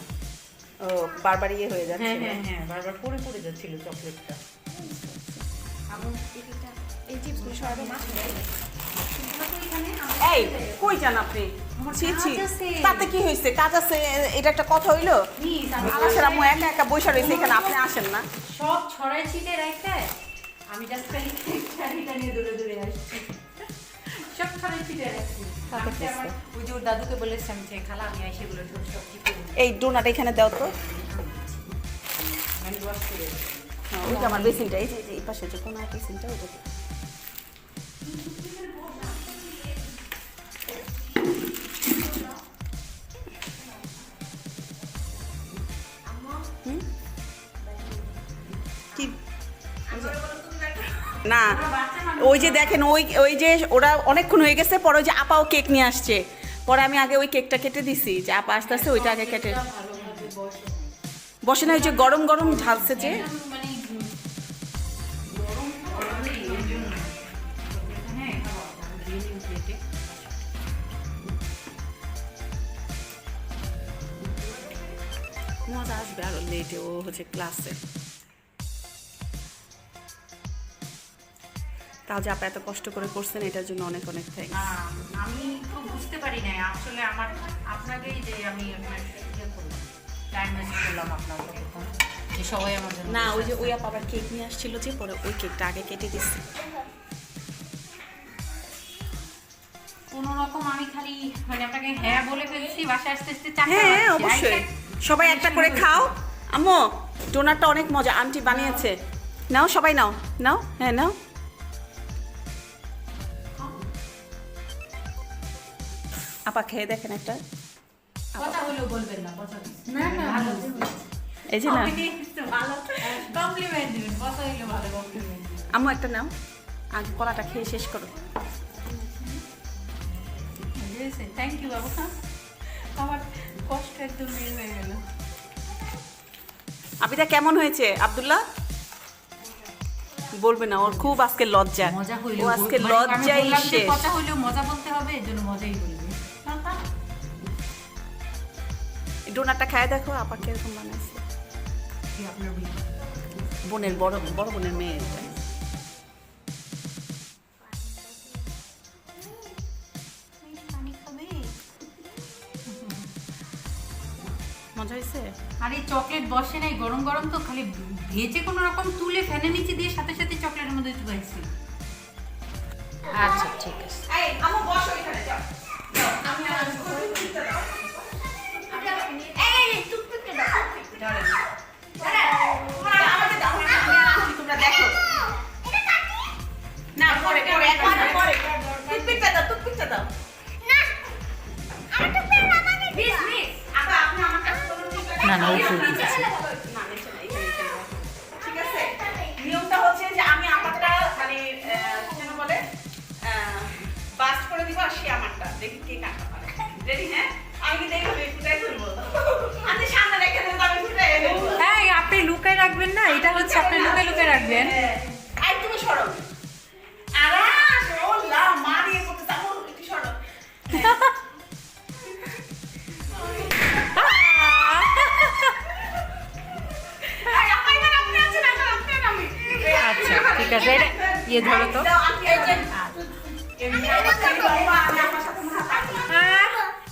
Speaker 3: ও বারবার ইয়ে হয়ে যাচ্ছে।
Speaker 1: হ্যাঁ হ্যাঁ হ্যাঁ, বারবার পড়ে পড়ে যাচ্ছিল চকলেটটা।
Speaker 3: এই কই যান আপনি? ছি ছি,
Speaker 1: কাজ আছে।
Speaker 3: তাতে কি হয়েছে? কাজ আছে, এটা একটা কথা হইলো?
Speaker 1: Please, আমি
Speaker 3: আলাসের আম্মু একা একা বসে রয়েছে এখানে, আপনি আসেন না?
Speaker 1: সব ছড়াই ছিটে রাখতে, আমি জাস্ট খালি শাড়িটা নিয়ে দূরে দূরে আসছি, সব ছড়াই ছিটে রাখছি। আমি তো আমার ওই যে ওর দাদুকে বলেছিলাম যে খালা আমি আই সেগুলো সব ছিটে দিই,
Speaker 3: এই ডোনাট এখানে দাও তো।
Speaker 1: আমি ওয়াশ করে দিই।
Speaker 3: হ্যাঁ, ওইটা আমার বেসিনটা, এই যে এই পাশে যে কোন বেসিনটা, ওইটা তো। কি? না ওই যে দেখেন, ওই ওই যে ওরা অনেকক্ষণ হয়ে গেছে, পরে ওই যে আপাও কেক নিয়ে আসছে, পরে আমি আগে ওই কেকটা কেটে দিছি, যে আপা আস্তে আস্তে ওইটা আগে কেটে বসে না, ওই যে গরম গরম ঢালছে যে।
Speaker 1: মানে গরম গরমই এই জন্য। হ্যাঁ, দিয়ে নিন প্লেটে।
Speaker 3: মজা আসবে আরো লেটে, ও হচ্ছে ক্লাসে। তাও যে আপা এত কষ্ট করে করছেন এটার জন্য অনেক অনেক থ্যাঙ্কস।
Speaker 1: আমি তো বুঝতে পারি নাই আসলে আমার আপনাকেই যে আমি আপনার ইয়ে করলাম, টাইম ওয়েস্ট করলাম আপনার তখন যে সবাই আমার জন্য
Speaker 3: না ওই যে ওই আপা আবার কেক নিয়ে আসছিল যে, পরে ওই কেকটা আগে কেটে দিচ্ছি।
Speaker 1: কোনো রকম আমি খালি মানে আপনাকে হ্যাঁ বলে ফেলছি, বাসায় আসতে আসতে চারটা
Speaker 3: হ্যাঁ
Speaker 1: বাজছে।
Speaker 3: অবশ্যই, সবাই একটা করে খাও। আম্মু ডোনাটটা অনেক মজা, আন্টি বানিয়েছে। নাও সবাই নাও, নাও, হ্যাঁ নাও। আপা খেয়ে দেখেন একটা।
Speaker 1: কথা হলেও বলবেন না, কথা না না ভালো
Speaker 3: এই যে না,
Speaker 1: ভালো কমপ্লিমেন্ট দিবেন, কথা হইলে ভালো কমপ্লিমেন্ট দিবেন।
Speaker 3: আম্মু একটা নাও, আগে কলাটা খেয়ে শেষ করো।
Speaker 1: থ্যাংক ইউ বাবু, আমার কষ্ট একদম বের হয়ে গেল।
Speaker 3: আবিদা কেমন হয়েছে? আব্দুল্লাহ বলবে না, ওর খুব আজকে লজ্জা,
Speaker 1: মজা হইলো,
Speaker 3: ও আজকে লজ্জাই শেষ।
Speaker 1: কথা হইলেও মজা বলতে হবে, এর জন্য মজাই বলবে।
Speaker 3: ডোনাটটা খায় দেখো আপা কিরকম বানাইছে।
Speaker 1: কি আপনার
Speaker 3: বোনের বড় বড় বোনের মেয়ে এটা। মজা হয়েছে?
Speaker 1: আর এই চকলেট বসে নাই, গরম গরম তো খালি ভেজে কোনো রকম তুলে ফ্যানের নিচে দিয়ে সাথে সাথে চকলেটের মধ্যে চুবাইছি। আচ্ছা ঠিক আছে।
Speaker 3: এই আমু বসো এখানে, যাও যাও, আমি আর এই টুকটুকে দাও, দাঁড়াও তোমরা আমাকে দাও, তোমরা দেখো না, পরে পরে একবার পরে টুকটুকটা দাও, টুকটুকটা দাও না, আমার টুকটুক না মানে মিস মিস আপা আপনি আমার কাছে বলুন।
Speaker 1: না না ওই ফুল দিচ্ছি।
Speaker 3: না নিচে না, এখানে ঠিক আছে। নিয়মটা হচ্ছে যে আমি আমারটা মানে কি যেন বলে বাস্ট করে দিব, আর সে আমারটা দেখি কে কাটা পারে। রেডি? হ্যাঁ আমি কিন্তু এইভাবে ফুটাই তুলবো, আমি সামনে রেখে দেবো, আমি ফুটাই দেবো।
Speaker 1: হ্যাঁ আপনি লুকায় রাখবেন না, এটা হচ্ছে আপনি লুকায় লুকায় রাখবেন।
Speaker 3: এই তুমি সরো, আরাম ও লা মারিয়ে করতে থাকো, একটু সরো। এই আপা এবার আপনি আছেন, এখন আপনি আর আমি।
Speaker 1: আচ্ছা ঠিক আছে, এটা ইয়ে ধরো তো।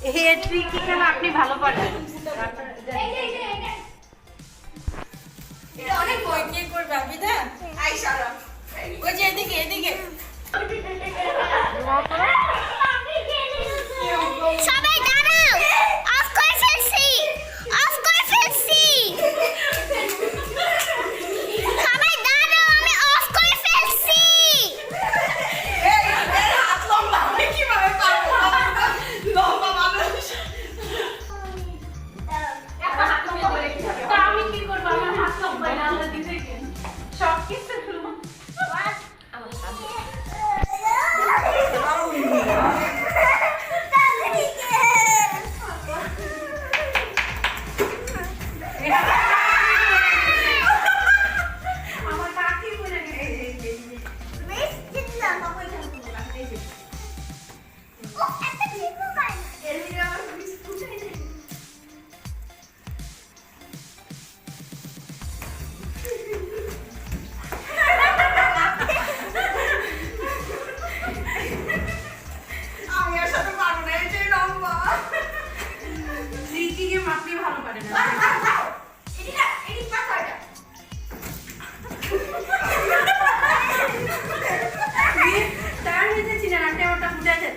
Speaker 1: এই ট্রিক কেন আপনি ভালো পারেন।
Speaker 2: অনেক ভয় কে করবে আবিদা? ওই যে এদিকে এদিকে
Speaker 5: সবাই দাঁড়াও, অফ করে ফেলছি, অফ করে ফেলছি। সবাই দাঁড়াও, আমি অফ করে ফেলছি।
Speaker 3: হাত লম্বা, আমি কিভাবে পারবো? লম্বা মানুষ।
Speaker 1: আমি কি করবো, আমার হাত লম্বা না, আল্লাহ দিতে গেন সব কিছু
Speaker 3: আমি আর সাথে পারবো না, এই যে লম্বা।
Speaker 1: ট্রিকি গেম আপনি ভালো পারেন না। তার হয়েছে না, আপনি আমারটা ফুটে দেন।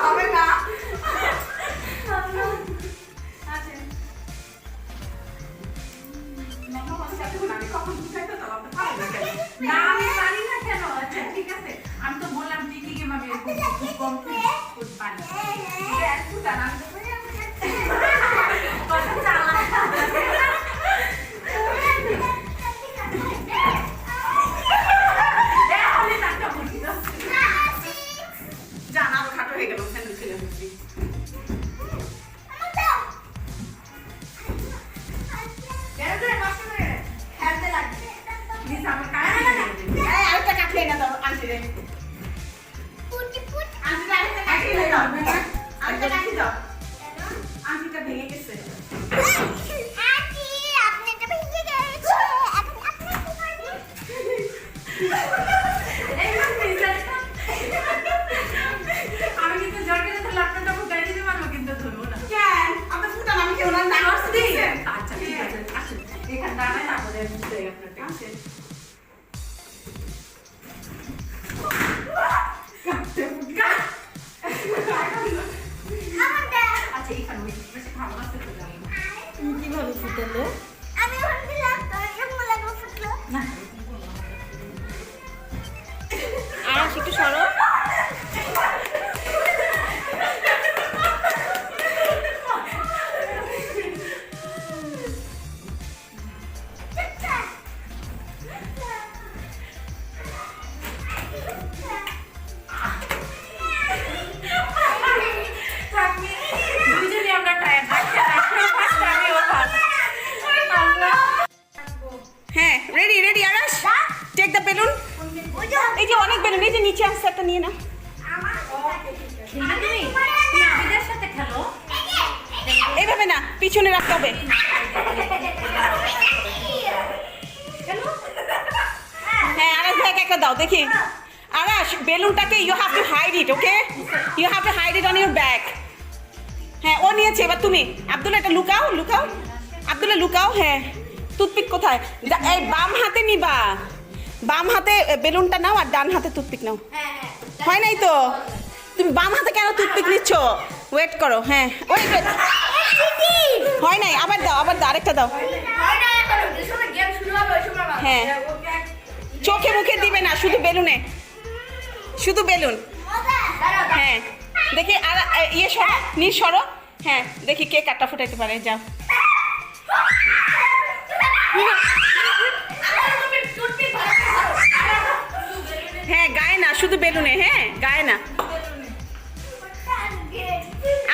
Speaker 3: হবে না। লম্বা মানুষ এত না, আমি কখন বুঝাইতে তো আপনি পারেন না কেন?
Speaker 1: না আমি পারি না কেন? আচ্ছা ঠিক আছে, আমি তো বললাম ট্রিকি গেম আমি এরকম খুব কম পারি।
Speaker 3: একটু জানা, আমি তো বলি, আমি দেখছি।
Speaker 1: কথা চালা। তাহলে তারটা বলি না।
Speaker 3: জানা আরো খাটো হয়ে গেল, স্যান্ডউইচ খেলে ফেলছি।
Speaker 1: প্লিজ আমার কাছে
Speaker 3: এই আরেকটা কাটলে না দাও আন্টি রে। আন্টি আরেকটা কাটলে দাও। আরেকটা কাটি দাও। আন্টিটা ভেঙে গেছে।
Speaker 5: আপনি এটা ভেঙে গেছে এখন আপনি কি করবেন
Speaker 1: আমি কিন্তু জর্গে তো ল্যাপটপটা ফুটাই দিতে পারবো কিন্তু ধরবো না
Speaker 3: কেন আপনি ফুটান আমি কি ওনার নাম
Speaker 1: আচ্ছা ঠিক আছে আসেন এখানে দাঁড়ায় তারপরে বুঝতে আপনাকে আসেন আচ্ছা এখানে বেশি ভালো আছে তো জানি কিভাবে ফুটালে
Speaker 5: আমি ওখান দিলাম এরকম লাগলো ফুটলো
Speaker 1: না
Speaker 2: আর একটু সরো।
Speaker 1: দুইজনই আমরা টায়ার থাকতে আমি ও ভালো
Speaker 3: হ্যাঁ ready ready Arash take the balloon এই যে অনেক বেলুন এই যে নিচে আসছে একটা নিয়ে না
Speaker 1: আবিদের সাথে খেলো
Speaker 3: এইভাবে না পিছনে রাখতে হবে হ্যাঁ আরাশ ভাইকে একটা দাও দেখি আরাশ বেলুনটাকে you have to hide it okay you have to hide it on your bag হ্যাঁ ও নিয়েছে এবার তুমি আব্দুল্লাহ এটা লুকাও লুকাও আব্দুল্লাহ লুকাও হ্যাঁ টুথপিক কোথায় এই বাম হাতে নিবা বাম হাতে বেলুনটা নাও আর ডান হাতে টুথপিক নাও হয় নাই তো তুমি বাম হাতে কেন টুথপিক নিচ্ছ ওয়েট করো হ্যাঁ ওয়েট ওয়েট হয় নাই আবার দাও আরেকটা দাও হ্যাঁ চোখে মুখে দিবে না শুধু বেলুনে শুধু বেলুন হ্যাঁ দেখি আর ইয়ে সরো নিয়ে সরো হ্যাঁ দেখি কে কাটটা ফুটাইতে পারে যাও হ্যাঁ গায়ে না শুধু বেলুনে হ্যাঁ গায়ে না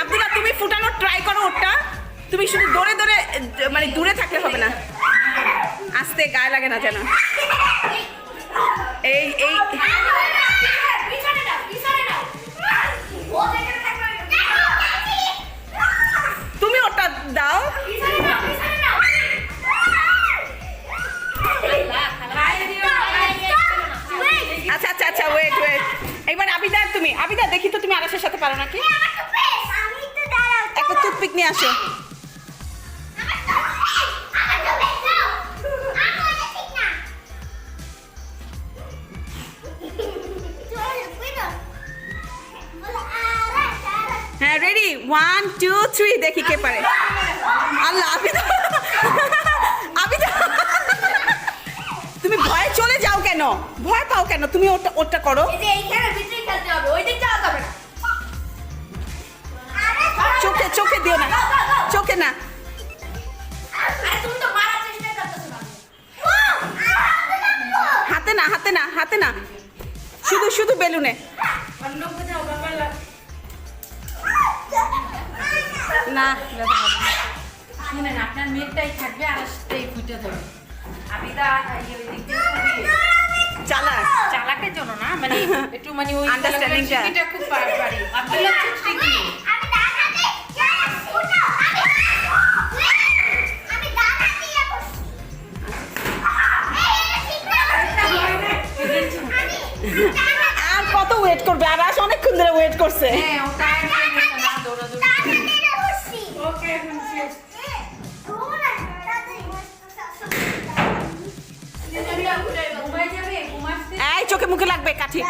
Speaker 3: আব্দুল্লাহ তুমি ফুটানোর ট্রাই করো ওটা তুমি শুধু দৌড়ে দৌড়ে মানে দূরে থাকলে হবে না আস্তে গায়ে লাগে না যেন এই এই তুমি ওটা দাও আচ্ছা আচ্ছা আচ্ছা ওয়েট ওয়েট এবার আবিদা দেখি তো তুমি আরাসের সাথে পারো নাকি একটা টুথপিক নিয়ে আসো হ্যাঁ রেডি 1 2 3 দেখি কে পারে আল্লাহ আবিদা আবিদা তুমি ভয়ে চলে যাও কেন ভয় পাও কেন তুমি ওটা করো চোখে চোখে দিও না চোখে না হাতে না শুধু শুধু বেলুনে না
Speaker 1: শুনেন আপনার মেয়েটাই থাকবে আর আসতেই ফুটে ধরবে আবিদা চালাকের জন্য না মানে একটু মানে ওই
Speaker 3: আন্ডারস্ট্যান্ডিংটা
Speaker 1: এটা খুব পারি আব্দুল্লাহ খুব ট্রিকি
Speaker 3: আর কত ওয়েট করবে আর আজ অনেকক্ষণ ধরে ওয়েট করছে
Speaker 1: হ্যাঁ ও টায়ার্ড হয়ে গেছে না দৌড়াদৌড়ি ওকে এখন শেষ ঘুমাই যাবে ঘুমাসতে
Speaker 3: এই চোখে মুখে লাগবে কাঠি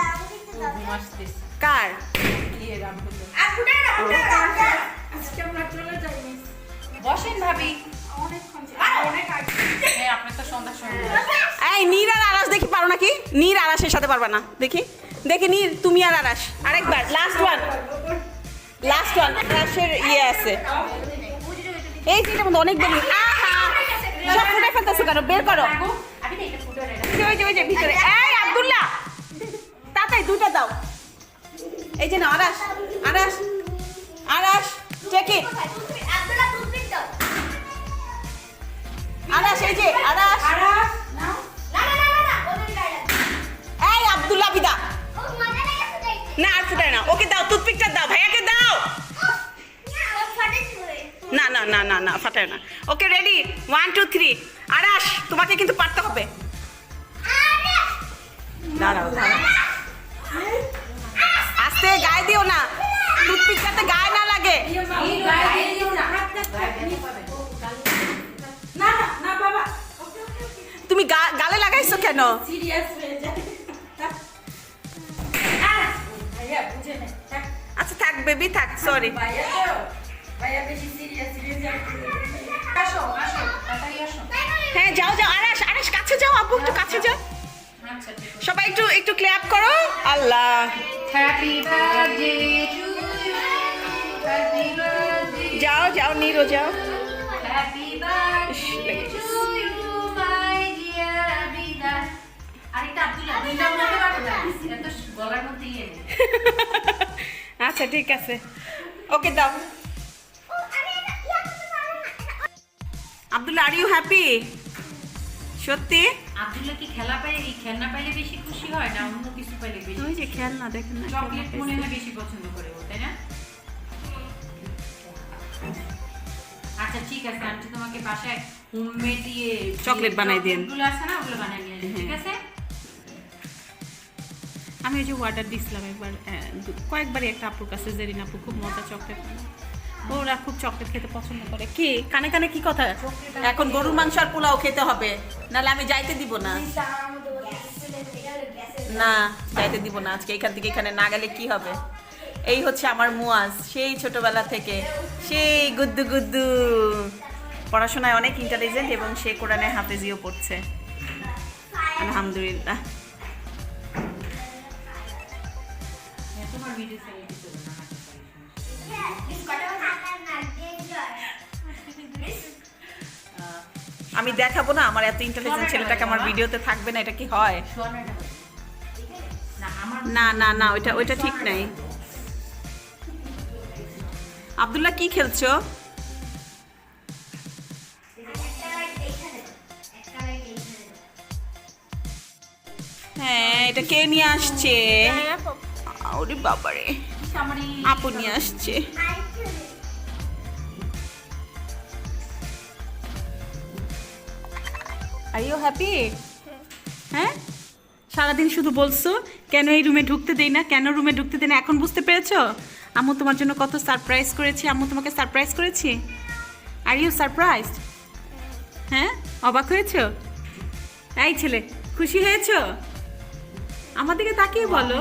Speaker 1: ঘুমাসতে
Speaker 3: কার
Speaker 1: ইয়ে আজকে আমরা চলে যাই বসেন ভাবি অনেক আগে হ্যাঁ আপনি তো সন্ধ্যার সময়
Speaker 3: এই নীর আর আরাস দেখি পারো নাকি নীর আরাসের সাথে পারবা না দেখি দেখি নীর তুমি আর আরাস আরেকবার লাস্ট ওয়ান আরাসের ইয়ে আছে এই যেটার মধ্যে অনেক বেলুন সব ফুটে ফেলতেছো কেন বের করো ওই যে ভিতরে এই আব্দুল্লাহ তাড়াতাড়ি দুটো দাও এই যে না আরাস টেক ইট আরাস এই যে আরাস এই আব্দুল্লাহ বিদা না আর ফুটায় না ওকে দাও টুথপিকটা দাও ভাইয়াকে দাও না না না না না ফাটায় না। Okay ready, 1 2 3। আরাশ তোমাকে কিন্তু পারতে হবে। দাঁড়াও দাঁড়াও, আস্তে, গায়ে দিও না, টুথপিক যাতে গায়ে না লাগে। তুমি গালে লাগাইছো কেন? আচ্ছা থাক বেবি থাক, সরি। হ্যাঁ যাও যাও, আরাশ আরাশ কাছে যাও, আপু একটু কাছে যাও, সবাই একটু একটু ক্ল্যাপ করো। আল্লাহ, যাও যাও নিরো যাও। ইস, লেগে গেছে। আচ্ছা ঠিক আছে, ওকে দাও। Abdullah, are you happy? সত্যি?
Speaker 6: আব্দুল্লাহ কি খেলা পাইলে, এই খেলনা পাইলে বেশি খুশি হয় না অন্য কিছু পাইলে বেশি?
Speaker 3: ওই যে খেলনা দেখেন না,
Speaker 6: চকলেট মনে হয় বেশি পছন্দ করে ও, তাই না? আচ্ছা ঠিক আছে, আন্টি তোমাকে বাসায় হোমমেড দিয়ে
Speaker 3: চকলেট বানাই দিন।
Speaker 6: চকলেটগুলো আছে না, ওগুলো বানাই নিয়ে আসবে, ঠিক আছে?
Speaker 3: আমি ওই যে অর্ডার দিয়েছিলাম একবার, কয়েকবারই একটা আপুর কাছে, জেরিন আপু খুব মজা চকলেট বানায়, ওরা খুব চকলেট খেতে পছন্দ করে। কি কানে কানে কি কথা? এখন গরুর মাংস আর পোলাও খেতে হবে, নাহলে আমি যাইতে দিব না। না যাইতে দিব না আজকে, এখান থেকে এখানে না গেলে কি হবে? এই হচ্ছে আমার মুয়াজ, সেই ছোটবেলা থেকে, সেই গুদ্দু গুদ্দু, পড়াশোনায় অনেক ইন্টেলিজেন্ট এবং সে কোরআনে হাফেজিও পড়ছে, আলহামদুলিল্লাহ।
Speaker 6: তোমার ভিডিও চালিয়ে দিতে হবে না,
Speaker 3: আমি দেখাবো না আমার এত ইন্টেলিজেন্ট ছেলেটাকে আমার ভিডিওতে থাকবে না, এটা কি হয়? না না না, ওইটা ওইটা ঠিক নাই। আব্দুল্লাহ কি খেলছো? হ্যাঁ, এটা কে নিয়ে আসছে? ওরে বাবারে, আপু নিয়ে আসছে। Are you happy? হ্যাঁ, সারাদিন শুধু বলছো কেন এই রুমে ঢুকতে দেই না, কেন রুমে ঢুকতে দেই না, এখন বুঝতে পেরেছো? আম্মু তোমার জন্য কত সারপ্রাইজ করেছি, আম্মু তোমাকে সারপ্রাইজ করেছি। Are you surprised? হ্যাঁ, অবাক হয়েছো? এই ছেলে, খুশি হয়েছো? আমার দিকে তাকিয়ে বলো।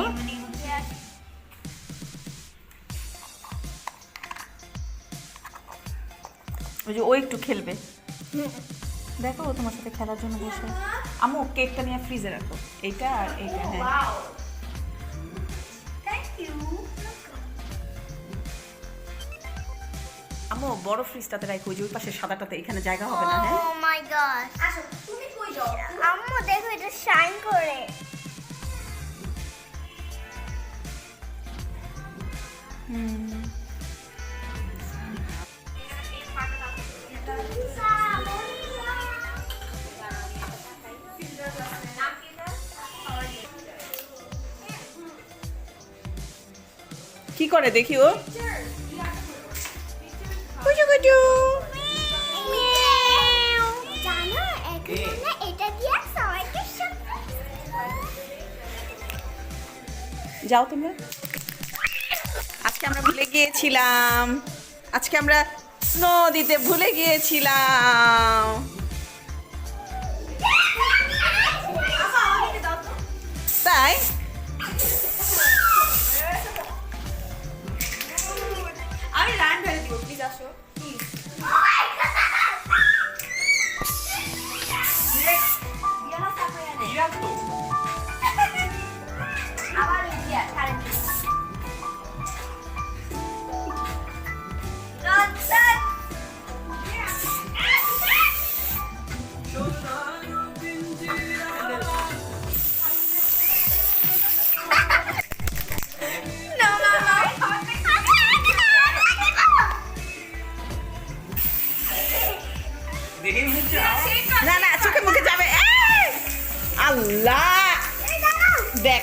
Speaker 3: ওই যে ও একটু খেলবে, দেখো ও তোমার সাথে খেলার জন্য বসে। আম্মু কেকটা নিয়ে ফ্রিজে রাখো, এইটা আর এইটা। হ্যাঁ আম্মু বড় ফ্রিজটাতে রাখো, ওই যে ওই পাশে সাদাটাতে, এখানে জায়গা হবে না। হ্যাঁ,
Speaker 5: Oh my gosh. আসো, তুমি কই যাও? আম্মু দেখো এটা শাইন করে।
Speaker 3: কি করে দেখি ও? কুচু কুচু।
Speaker 5: জানো এখন এটা দিয়ে সবাইকে
Speaker 3: যাও তোমরা। আজকে আমরা ভুলে গিয়েছিলাম, আজকে আমরা স্নো দিতে ভুলে গিয়েছিলাম। তাই
Speaker 2: আমি রান ঢেলে দিব, প্লিজ আসো প্লিজ।
Speaker 5: আবার দিয়া কারেন্ট
Speaker 3: না না, চোখে মুখে যাবে। এই! আল্লাহ, দেখ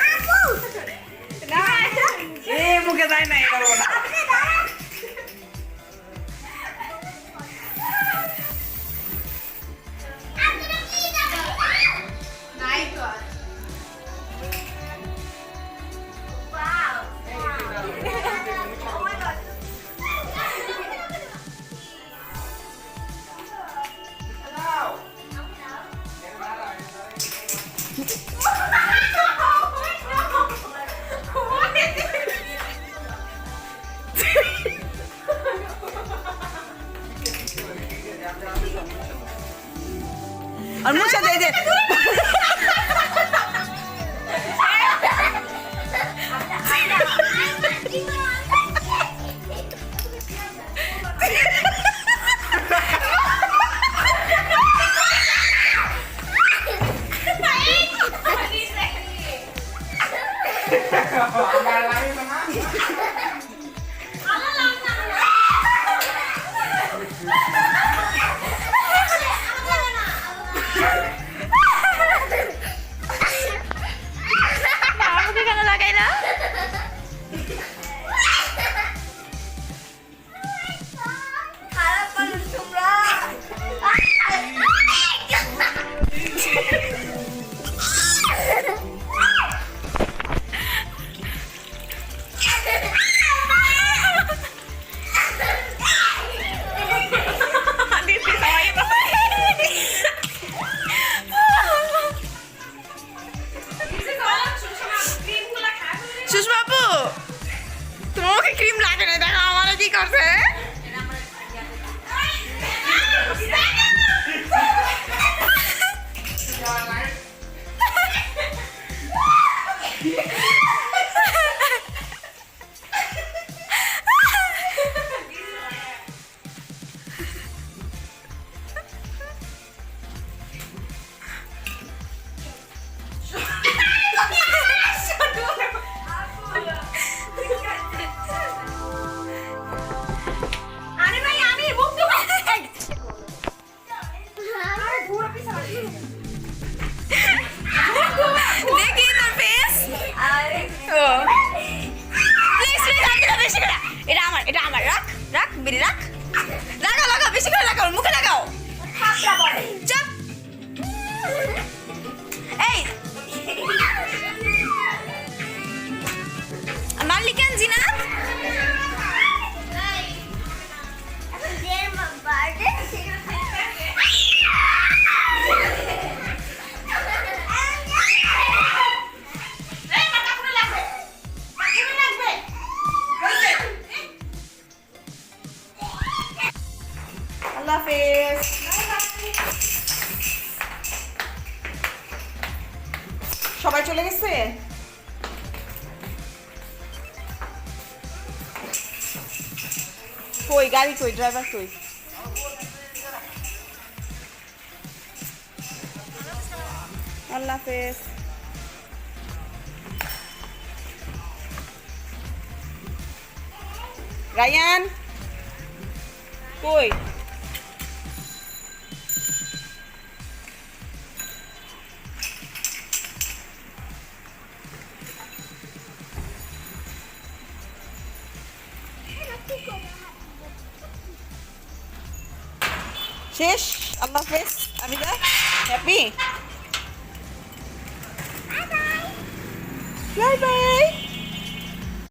Speaker 3: মুখে যায় না, এবার এই যে
Speaker 4: আমার লাগে না
Speaker 2: আমাকে কেন লাগাই না
Speaker 5: খারাপ মানুষ তোমরা
Speaker 2: সুষমা আপু তোমাকে ক্রিম লাগে না দেখো আমার কি করছে
Speaker 5: আরে ভাই আমি বন্ধু
Speaker 2: দেখি তোর ফেস ও প্লিজ প্লিজ আমি না বেশি করে এটা আমার রাখ রাখ বেরি রাখ লাগাও লাগাও বেশি করে লাগাও মুখে লাগাও চুপ এই মারলি কেন জিনা
Speaker 3: আল্লাহ হাফেজ। সবাই চলে গেছে? কই গাড়ি কই ড্রাইভার কই? আল্লাহ হাফেজ। রায়ান কই? শেষ? আল্লাহ হাফেজ। আমি যা হ্যাপি বাই বাই।